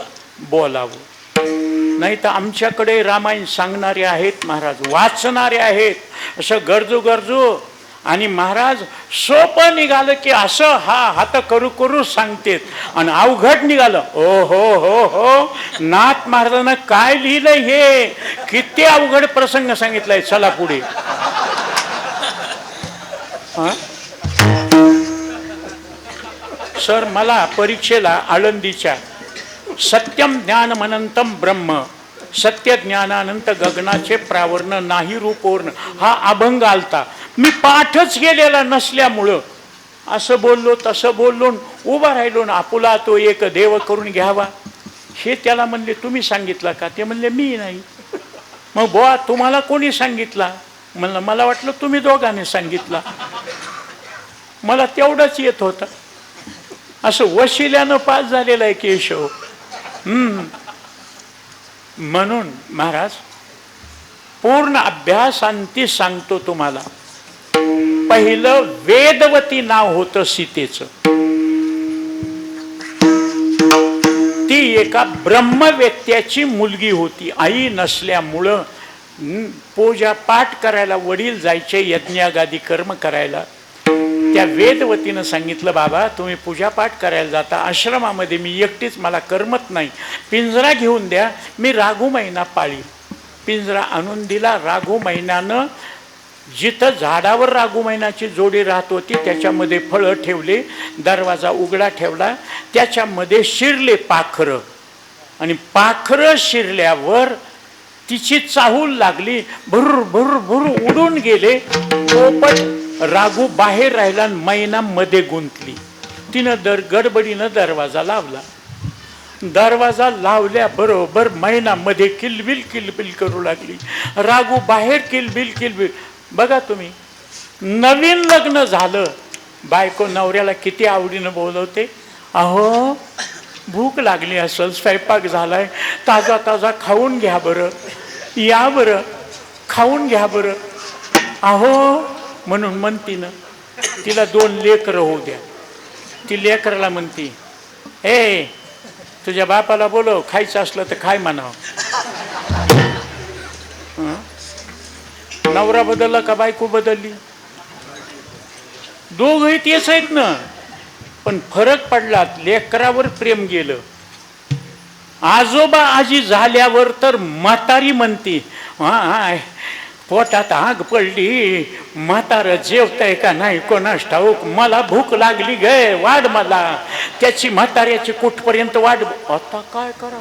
बोलावं. नाही तर आमच्याकडे रामायण सांगणारे आहेत महाराज, वाचणारे आहेत, असं गरजू आणि महाराज सोपं निघालं की असं हात करू करू सांगतेत, आणि अवघड निघालं ओ हो हो हो, नाथ महाराजांना काय लिहिलंय हे, किती अवघड प्रसंग सांगितलाय. चला पुढे. सर, मला परीक्षेला आळंदीच्या सत्यम ज्ञानमनंतम ब्रह्म, सत्य ज्ञानानंत गगनाचे प्रावर्ण नाही रूपवर्ण, हा अभंग आलता. मी पाठच केलेला नसल्यामुळं असं बोललो तसं बोललो, उभा राहिलो ना. आपुला तो एक देव करून घ्यावा, हे त्याला म्हणले तुम्ही सांगितलं का? ते म्हणले मी नाही. मग बुवा तुम्हाला कोणी सांगितला? म्हणलं मला वाटलं तुम्ही दोघांनी सांगितला. मला तेवढंच येत होतं. असं वशिल्यानं पास झालेलं आहे केशव. म्हणून महाराज पूर्ण अभ्यासांती सांगतो तुम्हाला. पहिलं वेदवती नाव होतं सीतेचं. ती एका ब्रह्मवेत्याची मुलगी होती. आई नसल्यामुळं पूजा पाठ करायला वडील जायचे, यज्ञागादी कर्म करायला. त्या वेदवतीनं सांगितलं बाबा तुम्ही पूजापाठ करायला जाता आश्रमामध्ये, मी एकटीच, मला करमत नाही, पिंजरा घेऊन द्या, मी राघू महिना पाळी. पिंजरा आणून दिला. राघू महिन्यानं जिथं झाडावर राघू महिन्याची जोडी राहत होती त्याच्यामध्ये फळं ठेवले, दरवाजा उघडा ठेवला, त्याच्यामध्ये शिरले पाखरं, आणि पाखरं शिरल्यावर तिची चाहूल लागली, भुर भुर भुर उडून गेले. पोपट राघू बाहेर राहिला आणि मैना मध्ये गुंतली. तिनं गडबडीनं दरवाजा लावला. दरवाजा लावल्या बरोबर मैना मध्ये किलबिल किलबिल करू लागली. राघू बाहेर किलबिल किलबिल. बघा तुम्ही, नवीन लग्न झालं, बायको नवऱ्याला किती आवडीनं बोलवते. अहो भूक लागली असेल, स्वयंपाक झालाय, ताजा ताजा खाऊन घ्या बरं, या बरं खाऊन घ्या बरं. अहो म्हणून म्हणती ना. तिला 2 लेकरं होऊ द्या. ती लेकराला म्हणती, ए तुझ्या बापाला बोलव, खायचं असलं तर खाय म्हणावं. नवरा बदलला का बायको बदलली? दोघही तेच आहेत ना, पण फरक पडला. लेकरावर प्रेम गेलं. आजोबा आजी झाल्यावर तर म्हातारी म्हणती, हा पोटात आग पडली, म्हातारं जेवतंय का नाही कोणास ठाऊक, मला भूक लागली गे, वाढ मला. त्याची म्हाताऱ्याची कुठपर्यंत वाढ. आता काय करा?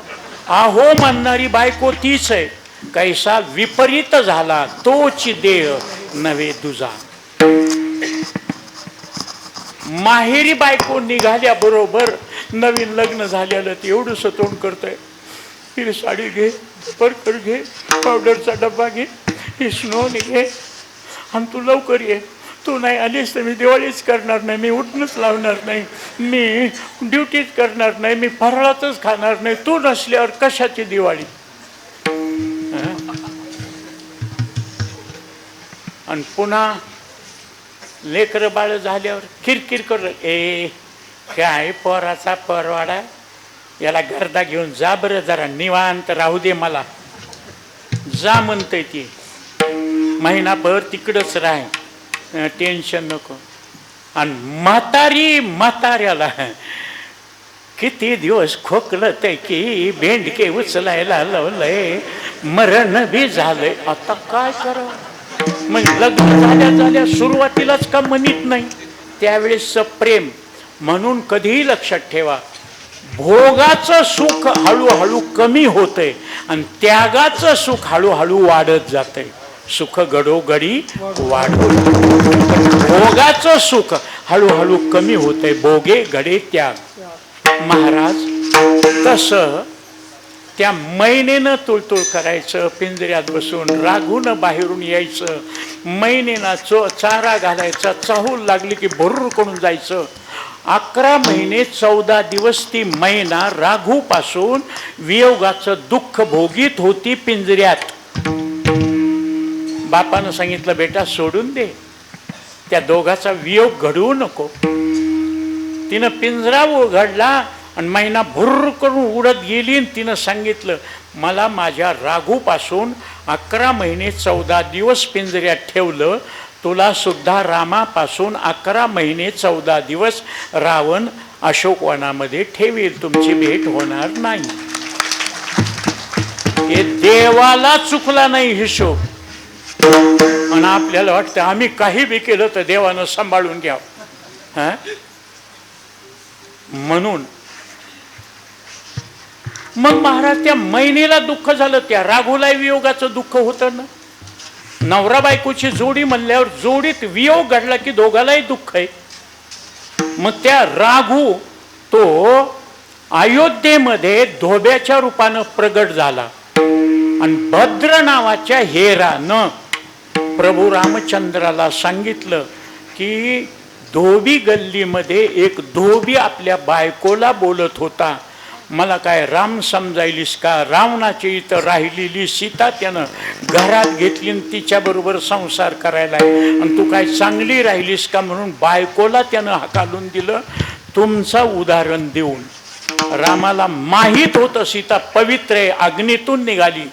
आहो म्हणणारी बायको तीच आहे. कैसा विपरीत झाला तोची देह नव्हे दुजा. माहेरी बायको निघाल्या बरोबर नवीन लग्न झालेलं ते एवढंच तोंड करतंय. ही साडी घे, परकर घे, पावडरचा डब्बा घे, ही स्नोन घे, आणि तू लवकर ये. तू नाही आलीस तर मी दिवाळीच करणार नाही, मी उठणंच लावणार नाही, मी ड्युटीच करणार नाही, मी फराळातच खाणार नाही. तू नसल्यावर कशाची दिवाळी? आणि पुन्हा लेकर बाळ झाल्यावर किरकिर कर, ए काय पोराचा परवाडा, याला गर्दा घेऊन जा बरं, जरा निवांत राहू दे मला. जा म्हणतंय ती, महिनाभर तिकडंच राह, टेन्शन नको. आणि म्हाताऱ्याला किती दिवस खोकलतंय की भेंडके उचलायला लावलंय, मरण बी झालंय. आता काय करावं? मग लग्न झाल्या सुरुवातीलाच का म्हणत नाही? त्यावेळेसचं प्रेम. म्हणून कधीही लक्षात ठेवा, भोगाचं सुख हळूहळू कमी होतंय आणि त्यागाचं सुख हळूहळू वाढत जातंय. सुख घडोघडी वाढत, भोगाचं सुख हळूहळू कमी होतंय. भोगे घडे त्याग. महाराज तसं त्या मैनेनं तुळतुळ करायचं, पिंजऱ्यात बसून रागून बाहेरून यायचं, मैनेला चारा घालायचा, चाहूल लागली की भुर्र करून जायचं. 11 महिने 14 दिवस ती मैना राघूपासून वियोगाचं दुःख भोगीत होती पिंजऱ्यात. बापानं सांगितलं, बेटा सोडून दे, त्या दोघाचा वियोग घडवू नको. तिनं पिंजरा उघडला आणि महिना भुर्र करून उडत गेली. तिनं सांगितलं, मला माझ्या राघूपासून 11 महिने 14 दिवस पिंजऱ्यात ठेवलं, तुला सुद्धा रामापासून 11 महिने 14 दिवस रावण अशोकवनामध्ये ठेवेल, तुमची भेट होणार नाही. हे देवाला चुकला नाही हिशोब. आणि आपल्याला वाटतं आम्ही काही बी केलं तर देवानं सांभाळून घ्यावं. म्हणून मग महाराज त्या मैनेला दुःख झालं, त्या राघूला वियोगाचं दुःख होतं ना. नवरा बायकोची जोडी म्हणल्यावर जोडीत वियोग घडला की दोघालाही दुःख आहे. मग त्या राघू तो अयोध्येमध्ये धोब्याच्या रूपानं प्रगट झाला आणि भद्र नावाच्या हेरानं प्रभू रामचंद्राला सांगितलं की धोबी गल्लीमध्ये एक धोबी आपल्या बायकोला बोलत होता, मला काय राम समजायलीस का? रावणाची इथं राहिलेली सीता त्यानं घरात घेतली आणि तिच्याबरोबर संसार करायला आहे, आणि तू काय चांगली राहिलीस का म्हणून बायकोला त्यानं हाकालून दिलं. तुमचं उदाहरण देऊन रामाला माहीत होतं सीता पवित्र आहे, अग्नीतून निघाली,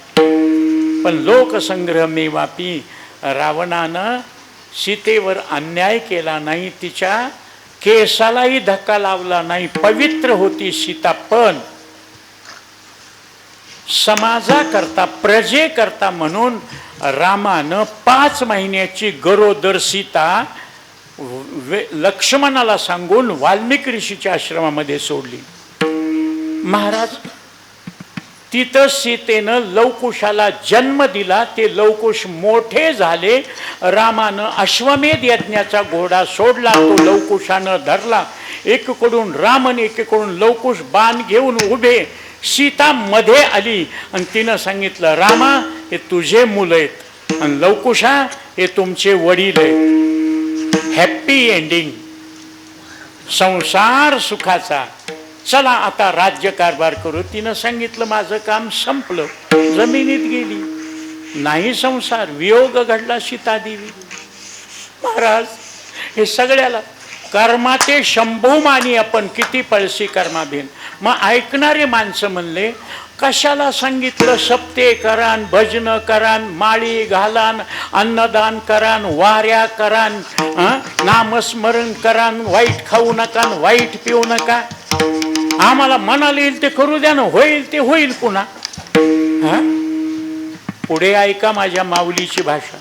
पण लोकसंग्रह मेवापी रावणानं सीतेवर अन्याय केला नाही, तिच्या केसालाही धक्का लावला नाही, पवित्र होती सीता. पण समाजाकरता प्रजेकरता म्हणून रामानं 5 महिन्याची गरोदर सीता लक्ष्मणाला सांगून वाल्मिकी ऋषीच्या आश्रमामध्ये सोडली. महाराज तिथं सीतेनं लवकुशाला जन्म दिला. ते लवकुश मोठे झाले. रामानं अश्वमेध यज्ञाचा घोडा सोडला, तो लवकुशानं धरला. एकीकडून राम आणि एकीकडून लवकुश बाण घेऊन उभे. सीता मध्ये आली आणि तिनं सांगितलं, रामा हे तुझे मुलं आहेत आणि लवकुशा हे तुमचे वडील आहेत. हॅप्पी एंडिंग, संसार सुखाचा. चला आता राज्यकारभार करू. तिनं सांगितलं, माझं काम संपलं, जमिनीत गेली. नाही संसार, वियोग घडला सीतादेवी. महाराज हे सगळ्याला कर्माचे शंभू मानी आपण किती पळशी कर्माभिन, मग ऐकणारे माणसं म्हणले, कशाला सांगितलं सप्ते करान, भजन करान, माळी घालान, अन्नदान करान, वाऱ्या करान, नामस्मरण करान, वाईट खाऊ नका, वाईट पिऊ नका. आम्हाला मनाला येईल ते करू द्या ना, होईल ते होईल पुन्हा. पुढे ऐका माझ्या माऊलीची भाषा.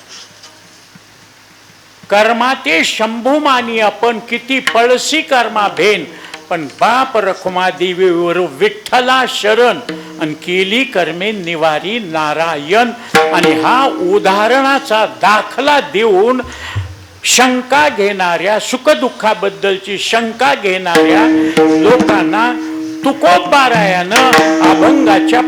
कर्मा ते शंभू मानी आपण, किती पळसी कर्मा भेन, पण बाप रखुमा देवीवर विठ्ठला शरण, आणि केली कर्मे निवारी नारायण. आणि हा उदाहरणाचा दाखला देऊन शंका घेणाऱ्या, सुखदुःखाबद्दलची शंका घेणाऱ्या लोकांना तुकोबारायानं अभंगाच्या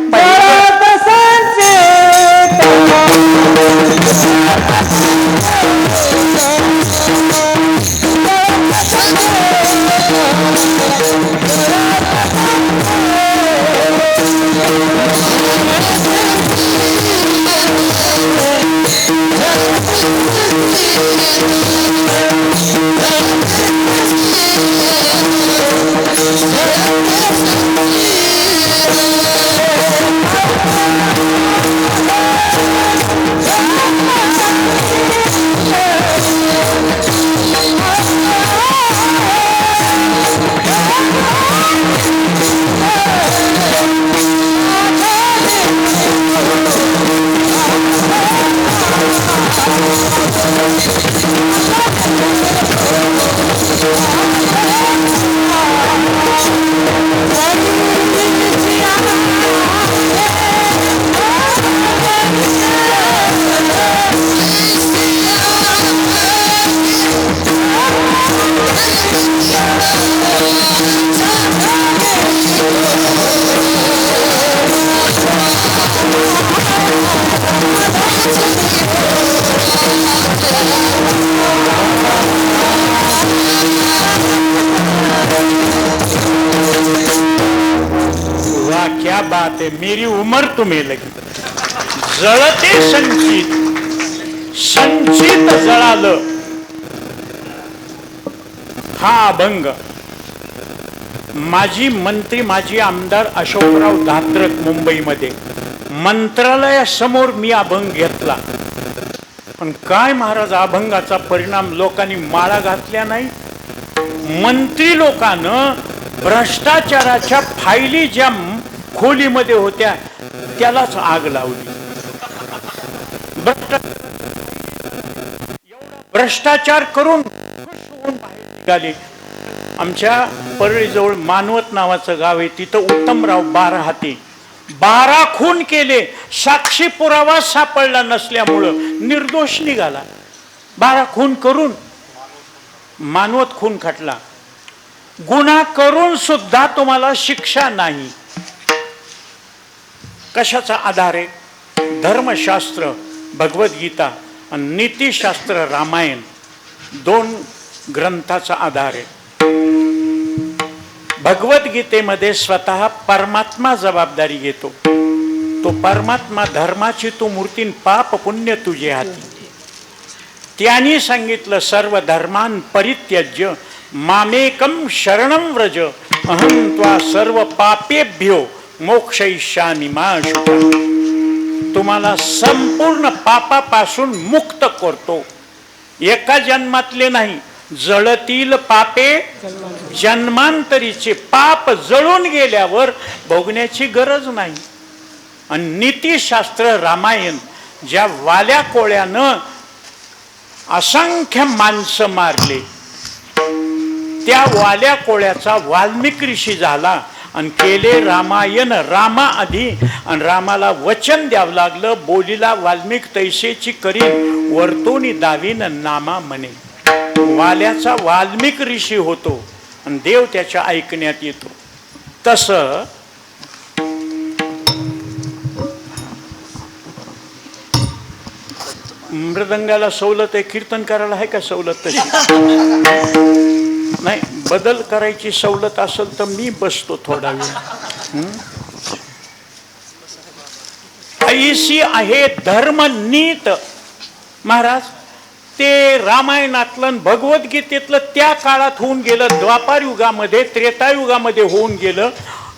क्या बात है, मेरी उमर तुम्हें लगी. जळते संचित, संचित जळालं. हा अभंग माजी मंत्री, माजी आमदार अशोकराव धात्रक मुंबईमध्ये मंत्रालयासमोर मी अभंग घेतला. पण काय महाराज, अभंगाचा परिणाम लोकांनी माळा घातल्या नाही. मंत्री लोकांनं भ्रष्टाचाराच्या फायली ज्या खोलीमध्ये होत्या त्यालाच आग लावली. भ्रष्टाचार करून निघाले. आमच्या परळीजवळ मानवत नावाचं गाव आहे, तिथं उत्तमराव 12 हाती 12 खून केले. साक्षी पुरावा सापडला नसल्यामुळं निर्दोष निघाला. 12 खून करून मानवत खून खटला. गुन्हा करून सुद्धा तुम्हाला शिक्षा नाही. कशाचा आधार आहे? धर्मशास्त्र भगवद्गीता आणि नीतिशास्त्र रामायण, 2 ग्रंथाचा आधार आहे. भगवद्गीतेमध्ये स्वतः परमात्मा जबाबदारी घेतो. तो परमात्मा धर्माची तू मूर्ती, पाप पुण्य तुझे हाती. त्यांनी सांगितलं, सर्व धर्मान परित्यज्य मामेकम शरणं व्रज, अहं त्वा सर्व पापेभ्यो मोक्षयिष्यामि मा शुचा. तुम्हाला संपूर्ण पापापासून मुक्त करतो. एका जन्मातले नाही, जळतील पापे जन्मांतरीचे. पाप जळून गेल्यावर भोगण्याची गरज नाही. आणि नीतिशास्त्र रामायण, ज्या वाल्या कोळ्यानं असंख्य माणसं मारले, त्या वाल्या कोळ्याचा वाल्मिक ऋषी झाला आणि केले रामायण रामा आधी. आणि रामाला वचन द्यावं लागलं, बोलीला वाल्मिक तैसेची करीन, वर्तोनी दावीन नामा म्हणे. वाल्याचा वाल्मिक ऋषी होतो आणि देव त्याच्या ऐकण्यात येतो. तसं मृदंगाला सवलत आहे, कीर्तन करायला आहे का सवलत? तशी नाही. बदल करायची सवलत असेल तर मी बसतो थोडा वेळ. ऐशी आहे धर्मनीत. महाराज, ते रामायणातलं भगवद्गीतेतलं त्या काळात होऊन गेलं, द्वापार युगामध्ये त्रेतायुगामध्ये होऊन गेलं.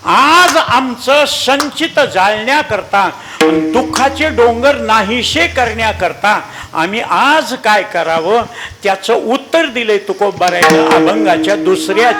आज आमचं संचित जाळण्याकरता, दुःखाचे डोंगर नाहीशे करण्याकरता आम्ही आज काय करावं त्याचं उत्तर दिलंय तुकोबारायनं अभंगाच्या दुसऱ्या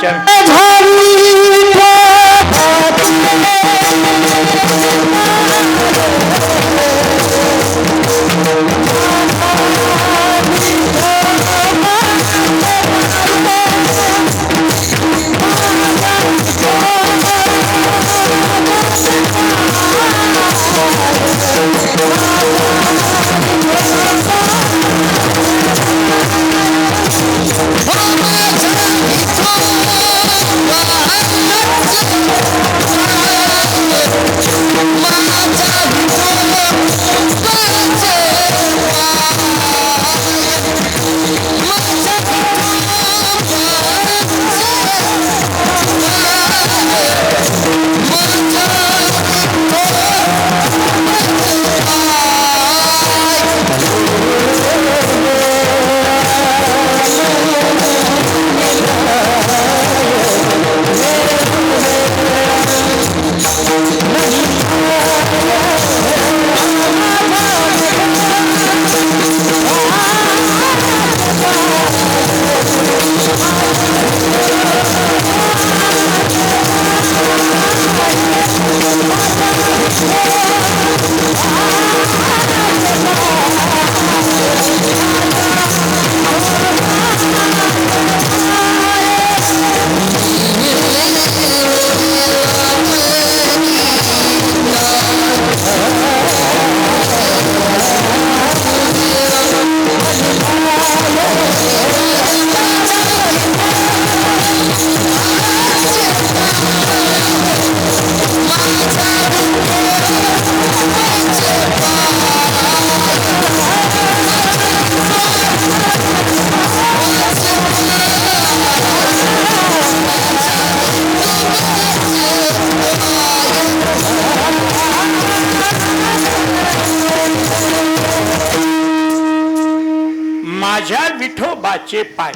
माझ्या विठोबाचे पाय.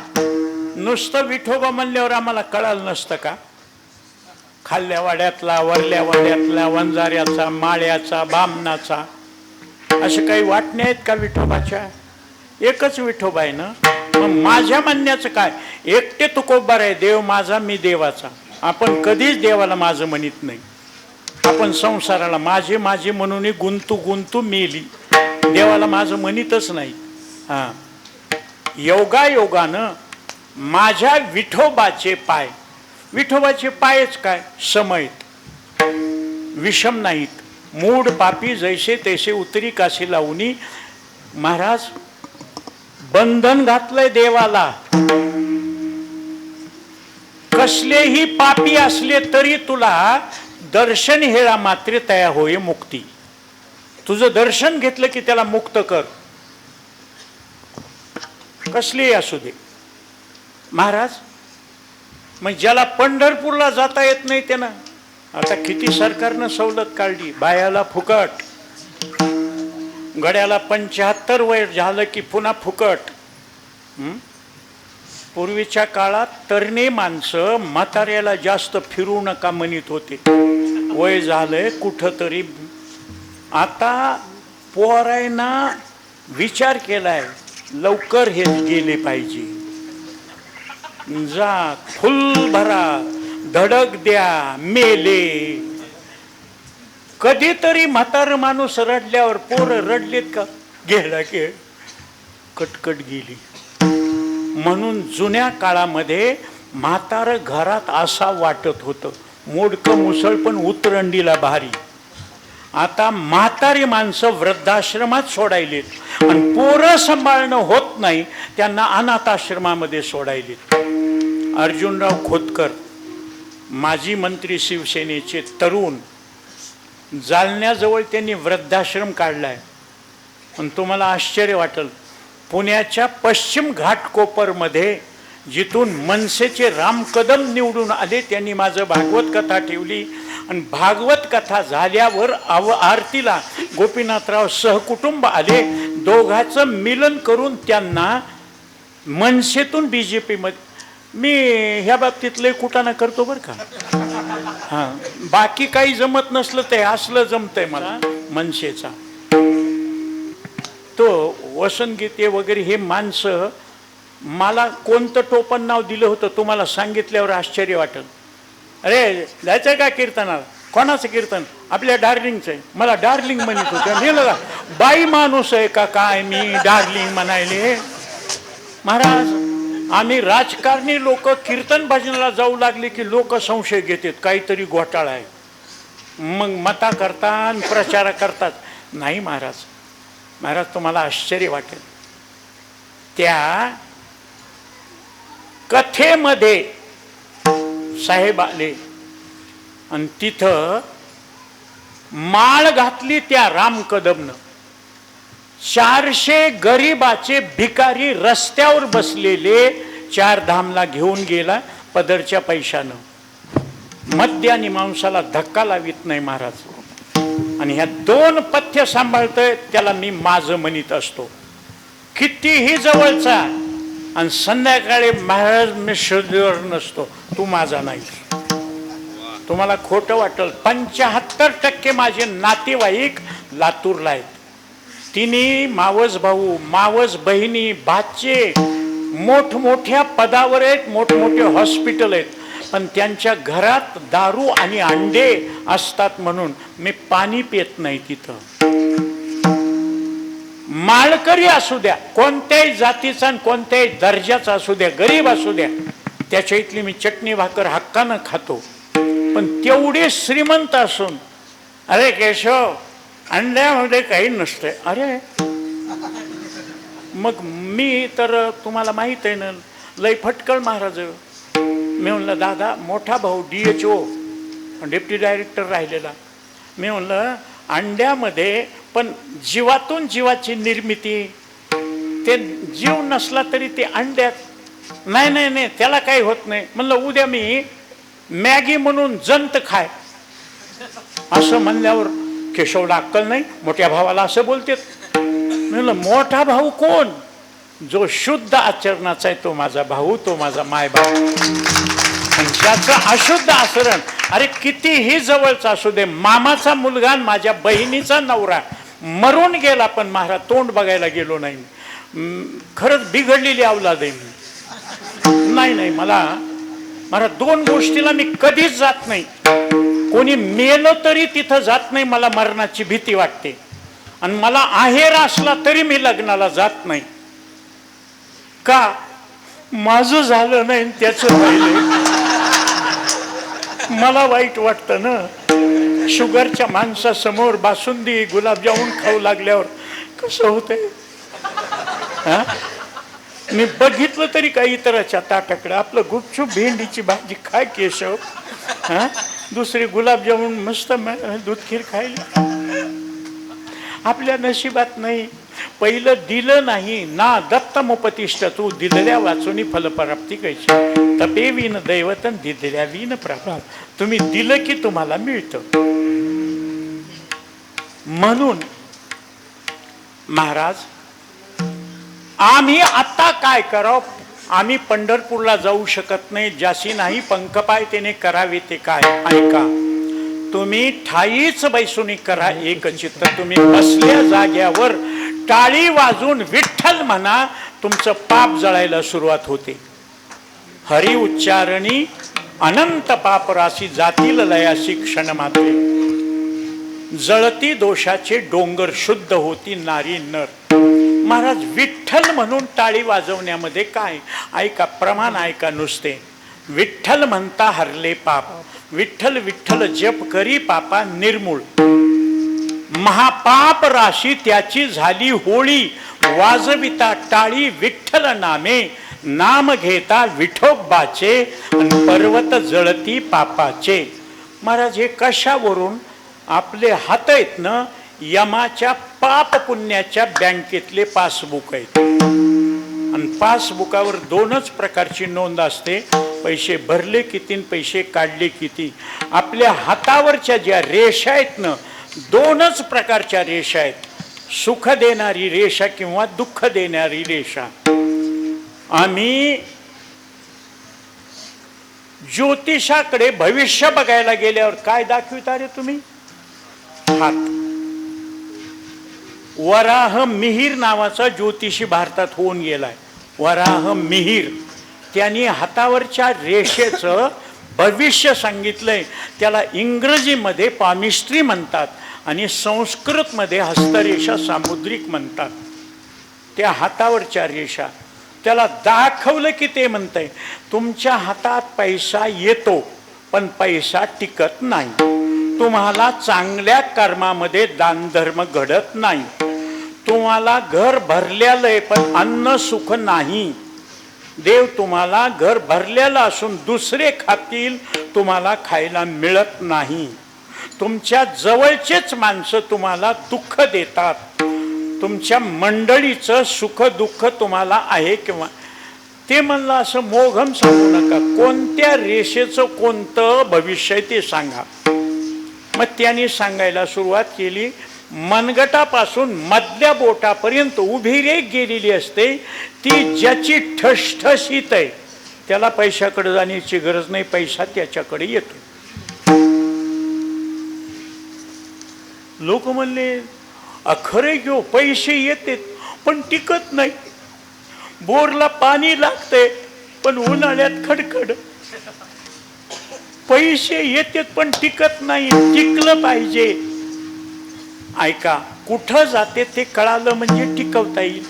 नुसतं विठोबा म्हणल्यावर आम्हाला कळालं नसतं का? खाल्ल्या वाड्यातला, वरल्या वाड्यातला, वंजाऱ्याचा, माळ्याचा, बामणाचा, असे काही वाटणे आहेत का विठोबाच्या? एकच विठोबा आहे ना. मग माझ्या म्हणण्याचं काय? एकटे तुकोबार आहे, देव माझा मी देवाचा. आपण कधीच देवाला माझं म्हणत नाही. आपण संसाराला माझे माझे म्हणून गुंतू गुंतू मेली, देवाला माझं म्हणतच नाही. हा, योगायोगानं माझ्या विठोबाचे पाय. विठोबाचे पायच काय? समयत, विषम नाहीत. मूड पापी जैसे तैसे उतरी काशी लावणी. महाराज बंधन घातलंय देवाला. कसलेही पापी असले तरी तुला दर्शन हेळा मात्र तया होय मुक्ती. तुझं दर्शन घेतलं की त्याला मुक्त कर, कसलेही असू दे. महाराज मग ज्याला पंढरपूरला जाता येत नाही त्यानं, आता किती सरकारनं सवलत काढली. बायाला फुकट, गड्याला 75 वय झालं की पुन्हा फुकट. पूर्वीच्या काळात तरणे माणसं म्हाताऱ्याला जास्त फिरू नका म्हणत होते, वय झालंय कुठं तरी. आता पोरांना विचार केलाय लवकर हे गेले पाहिजे. जा फुल भरा, धडक द्या, मेले. कधीतरी म्हातार माणूस रडल्यावर पोरं रडलेत का? गेला की कटकट गेली. म्हणून जुन्या काळामध्ये म्हातार घरात असा वाटत होतं, मोडकं मुसळ पण उतरंडीला भारी. आता म्हातारी माणसं वृद्धाश्रमात सोडायलेत आणि पोरं सांभाळणं होत नाही त्यांना अनाथाश्रमामध्ये सोडायलेत. अर्जुनराव खोतकर माजी मंत्री शिवसेनेचे तरुण, जालन्याजवळ त्यांनी वृद्धाश्रम काढलाय. पण तुम्हाला आश्चर्य वाटेल, पुण्याच्या पश्चिम घाटकोपरमध्ये जिथून मनसेचे राम कदम निवडून आले त्यांनी माझं भागवत कथा ठेवली. आणि भागवत कथा झाल्यावर आरतीला गोपीनाथराव सहकुटुंब आले. दोघांचं मिलन करून त्यांना मनसेतून BJP मध्ये. मी ह्या बाबतीत लय कुटाणा करतो बरं का. हा, बाकी काही जमत नसलं ते असलं जमतंय मला मनसेचा. तो वसंतगीते वगैरे हे माणसं, मला कोणतं टोपण नाव दिलं होतं तुम्हाला सांगितल्यावर आश्चर्य वाटेल. अरे जायचंय का कीर्तनाला? कोणाचं कीर्तन? आपल्या डार्लिंगचं आहे. मला डार्लिंग म्हणत होते. नेलं का? बाई माणूस आहे का काय मी डार्लिंग म्हणायले? महाराज, आम्ही राजकारणी लोक कीर्तन भजनाला जाऊ लागले की लोक संशय घेतात, काहीतरी घोटाळा आहे, मग मता करतात, प्रचार करतात. नाही महाराज, महाराज तुम्हाला आश्चर्य वाटेल, त्या कथेमध्ये साहेब आले आणि तिथं माळ घातली त्या राम कदमनं. 400 गरीबाचे भिकारी रस्त्यावर बसलेले 4 धामला घेऊन गेला पदरच्या पैशानं. मद्य आणि मांसाला धक्का लावित नाही महाराज. आणि ह्या 2 पथ्य सांभाळतोय त्याला मी माझं म्हणत असतो, कितीही जवळचा. आणि संध्याकाळी महाराज मी शुद्धीवर नसतो, तू माझा नाही. तुम्हाला खोटं वाटेल, 75% माझे नातेवाईक लातूरला आहेत. तिन्ही मावस भाऊ, मावस बहिणी, भाचे मोठमोठ्या पदावर आहेत, मोठमोठे हॉस्पिटल आहेत. पण त्यांच्या घरात दारू आणि अंडे असतात म्हणून मी पाणी पित नाही तिथं. माळकरी असू द्या, कोणत्याही जातीचा आणि कोणत्याही दर्जाचा असू द्या, गरीब असू द्या, त्याच्या इथली मी चटणी भाकर हक्कानं खातो. पण तेवढे श्रीमंत असून अरे केशव अंड्यामध्ये काही नसतंय, अरे मग मी तर तुम्हाला माहित आहे ना, लय फटकळ महाराज. मी म्हणलं दादा, मोठा भाऊ DHO डेप्टी डायरेक्टर राहिलेला, मी म्हणलं अंड्यामध्ये पण जीवातून जीवाची निर्मिती, ते जीव नसला तरी ते अंड्यात. नाही नाही नाही त्याला काही होत नाही. म्हणलं उद्या मी मॅगी म्हणून जंत खाय, असं म्हणल्यावर केशवला अक्कल नाही, मोठ्या भावाला असं बोलते. म्हणलं मोठा भाऊ कोण? जो शुद्ध आचरणाचा आहे तो माझा भाऊ, तो माझा माय भाऊ. ज्याचं अशुद्ध आचरण, अरे कितीही जवळचा असू दे, मामाचा मुलगा आणि माझ्या बहिणीचा नवरा मरून गेला पण महाराज तोंड बघायला गेलो नाही. खरंच बिघडलेली अवलाद आहे मी. नाही नाही मला महाराज 2 गोष्टीला मी कधीच जात नाही. कोणी मेलं तरी तिथं जात नाही, मला मरणाची भीती वाटते. आणि मला आहेर असला तरी मी लग्नाला जात नाही. का? माझं झालं नाही त्याचं राहिलं. मला वाईट वाटतं ना. शुगरच्या माणसासमोर बासुंदी गुलाबजामुन खाऊ लागल्यावर कसं होतंय. मी बघितलं तरी काही इतराच्या ताटाकडे, आपलं गुपचूप भेंडीची भाजी खाय केशव, दुसरी गुलाबजामुन मस्त दूधखीर खायला. आपल्या नशिबात नाही. पहिलं दिलं नाही ना दत्तमुपतिष्ठ, तू दिलेल्या वाचूनी फलप्राप्ती कैची. तपे विन दैवतन दिलेल्या विन प्रभाव. तुम्ही दिलं की तुम्हाला मिळतं. म्हणून महाराज आम्ही आता काय करावं? आम्ही पंढरपूरला जाऊ शकत नाही, ज्याशी नाही पंखपाय त्याने करावे ते काय. ऐका, तुम्ही ठाईच बैसुनी करा एक चित्त. तुम्ही बसल्या जाग्यावर टाळी वाजून विठ्ठल म्हणा, तुमचं पाप जळायला सुरुवात होते. हरी उच्चारणी अनंत पाप राशी जातील लयाशी क्षण मात्रे. जळती दोषाचे डोंगर शुद्ध होती नारी नर. महाराज विठ्ठल म्हणून टाळी वाजवण्यामध्ये काय? ऐका, प्रमाण ऐका नुसते. विठ्ठल म्हणता हरले पाप, विठ्ठल विठ्ठल जप करी पापा निर्मूळ. महापाप राशी त्याची झाली होळी, वाजविता टाळी विठ्ठल नामे. नाम घेता विठोबाचे पर्वत जळती पापाचे. महाराज हे कशावरून? आपले हात आहेत ना, यमाच्या पाप पुण्याच्या बँकेतले पासबुक आहेत. आणि पासबुकावर 2च प्रकारची नोंद असते, पैसे भरले किती, पैसे काढले किती. आपल्या हातावरच्या ज्या रेषा आहेत ना, 2च प्रकारच्या रेषा आहेत, सुख देणारी रेषा किंवा दुःख देणारी रेषा. आम्ही ज्योतिषाकडे भविष्य बघायला गेल्यावर काय दाखविता रे तुम्ही? हात. वराह मिहीर नावाचा ज्योतिषी भारतात होऊन गेलाय. वराह मिहीर, त्यांनी हातावरच्या रेषेचं भविष्य सांगितलंय. त्याला इंग्रजीमध्ये पामिस्ट्री म्हणतात आणि संस्कृतमध्ये हस्तरेषा सामुद्रिक म्हणतात. त्या हातावरच्या रेषा त्याला दाखवलं की ते म्हणतंय तुमच्या हातात पैसा येतो पण पैसा टिकत नाही. तुम्हाला चांगल्या कर्मामध्ये दानधर्म घडत नाही. तुम्हाला घर भरलेलं आहे पण अन्न सुख नाही. देव तुम्हाला घर भरलेलं असून दुसरे खातील, तुम्हाला खायला मिळत नाही. तुमच्या जवळचेच माणसं तुम्हाला दुःख देतात. तुमच्या मंडळीचं सुख दुःख तुम्हाला आहे किंवा ते म्हणलं असं मोघम सांगू नका. कोणत्या रेषेचं कोणतं भविष्य ते सांगा. मग त्यांनी सांगायला सुरुवात केली. मनगटापासून मधल्या बोटापर्यंत उभी रेख गेलेली असते, ती ज्याची ठसठशीत आहे त्याला पैशाकडे जाण्याची गरज नाही, पैसा त्याच्याकडे येतो. लोक म्हणले खरे घेऊ पैसे येते पण टिकत नाही. बोरला पाणी लागते पण उन्हाळ्यात खडखड. पैसे येतात पण टिकत नाही, टिकलं पाहिजे. ऐका, कुठं जाते ते कळालं म्हणजे टिकवता येईल.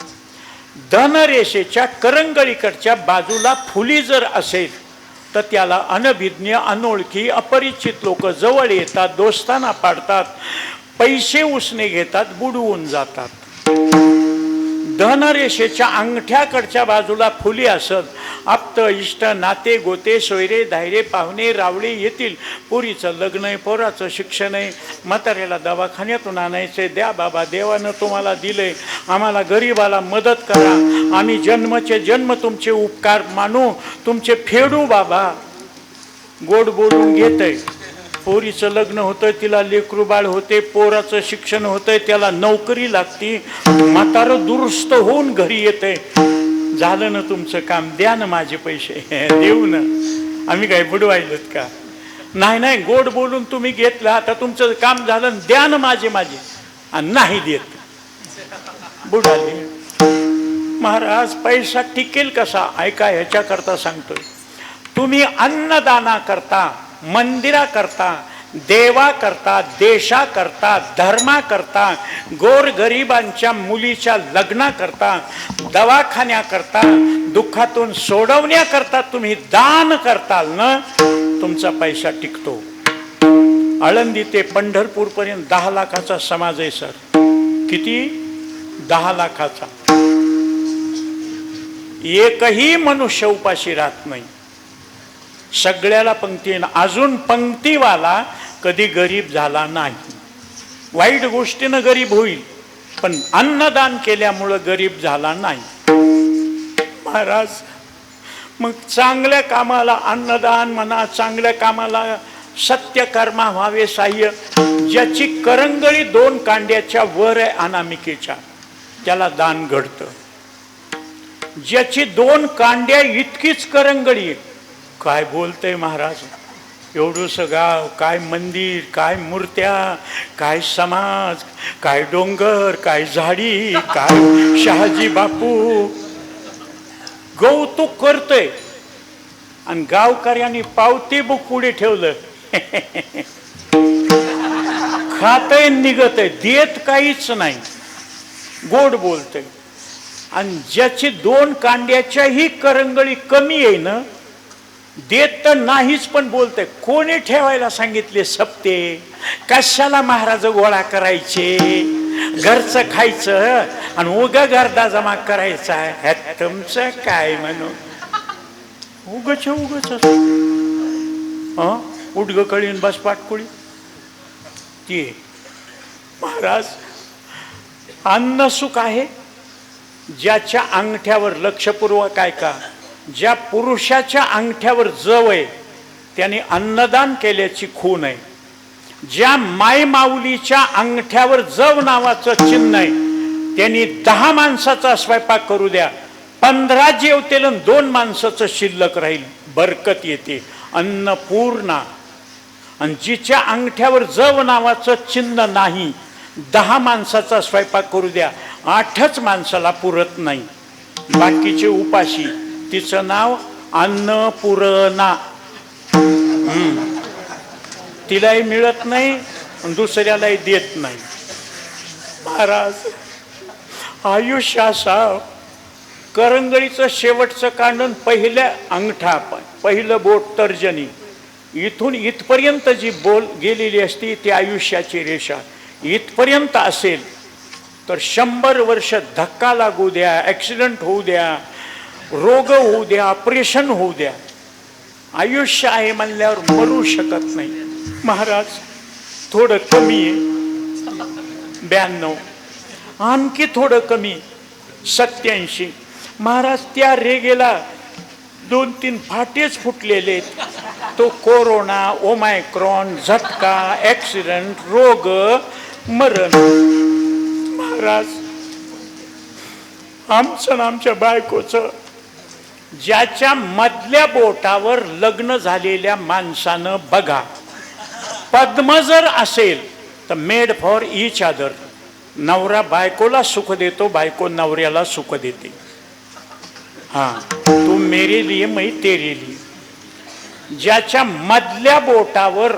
धनरेषेच्या करंगळीकडच्या बाजूला फुली जर असेल तर त्याला अनभिज्ञ, अनोळखी, अपरिचित लोक जवळ येतात, दोस्ताना पाडतात, पैसे उसने घेतात, बुडवून जातात. धनरेषेच्या अंगठ्याकडच्या बाजूला फुली असत, आप्त इष्ट नाते गोते सोयरे धायरे पाहुणे रावळे येतील. पोरीचं लग्न आहे, पोराचं शिक्षण आहे, म्हाताऱ्याला दवाखान्यातून आणायचंय, द्या बाबा देवानं तुम्हाला दिलंय, आम्हाला गरीबाला मदत करा, आम्ही जन्मचे जन्म तुमचे उपकार मानू, तुमचे फेडू बाबा. गोड बोलून घेतय. पोरीचं लग्न होतंय, तिला लेकरू बाळ होते, पोराचं शिक्षण होतंय, त्याला नोकरी लागती, म्हातारं दुरुस्त होऊन घरी येतंय. झालं ना तुमचं काम, द्या ना माझे पैसे. देऊ ना, आम्ही काय बुडवायलोत का? नाही नाही, गोड बोलून तुम्ही घेतलं, आता तुमचं काम झालं, द्या ना माझे. आणि नाही देत, बुडाले. महाराज पैसा टिकेल कसा? ऐका, ह्याच्याकरता सांगतोय. तुम्ही अन्नदाना करता, मंदिरा करता, देवा करता, देशा करता, धर्मा करता, गोरगरिबांच्या मुलीच्या लग्ना करता, दवाखान्या करता, दुःखातून सोडवण्याकरता तुम्ही दान करताल ना, तुमचा पैसा टिकतो. आळंदी ते पंढरपूर पर्यंत 10 लाखाचा समाज आहे सर. किती? 10 लाखाचा. एकही मनुष्य उपाशी राहत नाही, सगळ्याला पंक्ती. अजून पंक्तीवाला कधी गरीब झाला नाही. वाईट गोष्टीनं गरीब होईल पण अन्नदान केल्यामुळं गरीब झाला नाही. महाराज, मग चांगल्या कामाला अन्नदान म्हणा, चांगल्या कामाला सत्यकर्मा व्हावे साह्य. ज्याची करंगळी 2 कांड्याच्या वर आहे अनामिकेच्या, त्याला दान घडतं. ज्याची 2 कांड्या इतकीच करंगळी आहे. काय बोलतय महाराज? एवढंस गाव, काय मंदिर, काय मूर्त्या, काय समाज, काय डोंगर, काय झाडी, काय शहाजी बापू. कौतुक करतोय आणि गावकऱ्यांनी पावती बुक पुढे ठेवलं. खातय निघतय, देत काहीच नाही, गोड बोलतय. आणि ज्याची 2 कांड्याच्याही करंगळी कमी आहे ना, देत तर नाहीच पण बोलतय. कोणी ठेवायला सांगितले सप्ते? कशाला महाराज गोळा करायचे? घरचं खायचं आणि उगा गर्दा जमा करायचा. ह्यात तुमचं काय म्हणू? उगच उडग कळीन बस पाटकुळी ती. महाराज, अन्न सुख आहे ज्याच्या अंगठ्यावर, लक्षपूर्वक ऐका, ज्या पुरुषाच्या अंगठ्यावर जव आहे त्याने अन्नदान केल्याची खूण आहे. ज्या माय माऊलीच्या अंगठ्यावर जव नावाचं चिन्ह आहे त्यांनी 10 माणसाचा स्वयंपाक करू द्या, 15 जेवतील आणि 2 माणसाचं शिल्लक राहील, बरकत येते. अन्नपूर्णा. आणि जिच्या अंगठ्यावर जव नावाचं चिन्ह नाही, 10 माणसाचा स्वयंपाक करू द्या, 8च माणसाला पुरत नाही, बाकीचे उपाशी. तिचं नाव अन्नपूर्णा. तिलाही मिळत नाही दुसऱ्यालाही देत नाही. महाराज आयुष्य असा, करंगळीचं शेवटचं कांडण पहिल्या अंगठा, पहिलं बोट तर्जनी, इथून इथपर्यंत जी बोल गेलेली असती ती आयुष्याची रेषा. इथपर्यंत असेल तर 100 वर्ष धक्का लागू द्या, ॲक्सिडेंट होऊ द्या, रोग होऊ द्या, ऑपरेशन होऊ द्या, आयुष्य आहे म्हणल्यावर मरू शकत नाही. महाराज थोडं कमी आहे 92, आणखी थोडं कमी 87. महाराज त्या रेगेला 2-3 फाटेच फुटलेले. तो कोरोना, ओमायक्रॉन, झटका, ॲक्सिडेंट, रोग, मरण. महाराज आमचं ना आमच्या बायकोचं, ज्याच्या मधल्या बोटावर लग्न झालेल्या माणसानं बघा, पद्म जर असेल तर मेड फॉर इच अदर. नवरा बायकोला सुख देतो, बायको नवऱ्याला सुख देते. हां, तू मेरे लिए मैं तेरे लिए. ज्याच्या मधल्या बोटावर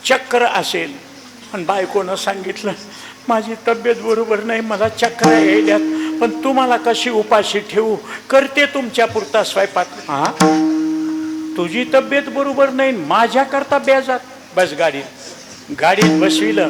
चक्र असेल आणि बायकोनं सांगितलं माझी तब्येत बरोबर नाही, मला चक्र यायल्यात, पण तुम्हाला कशी उपाशी ठेवू, करते तुमच्या पुरता स्वयंपाक. हां, तुझी तब्येत बरोबर नाही, माझ्याकरता बेजार. बस गाडीत बसविलं.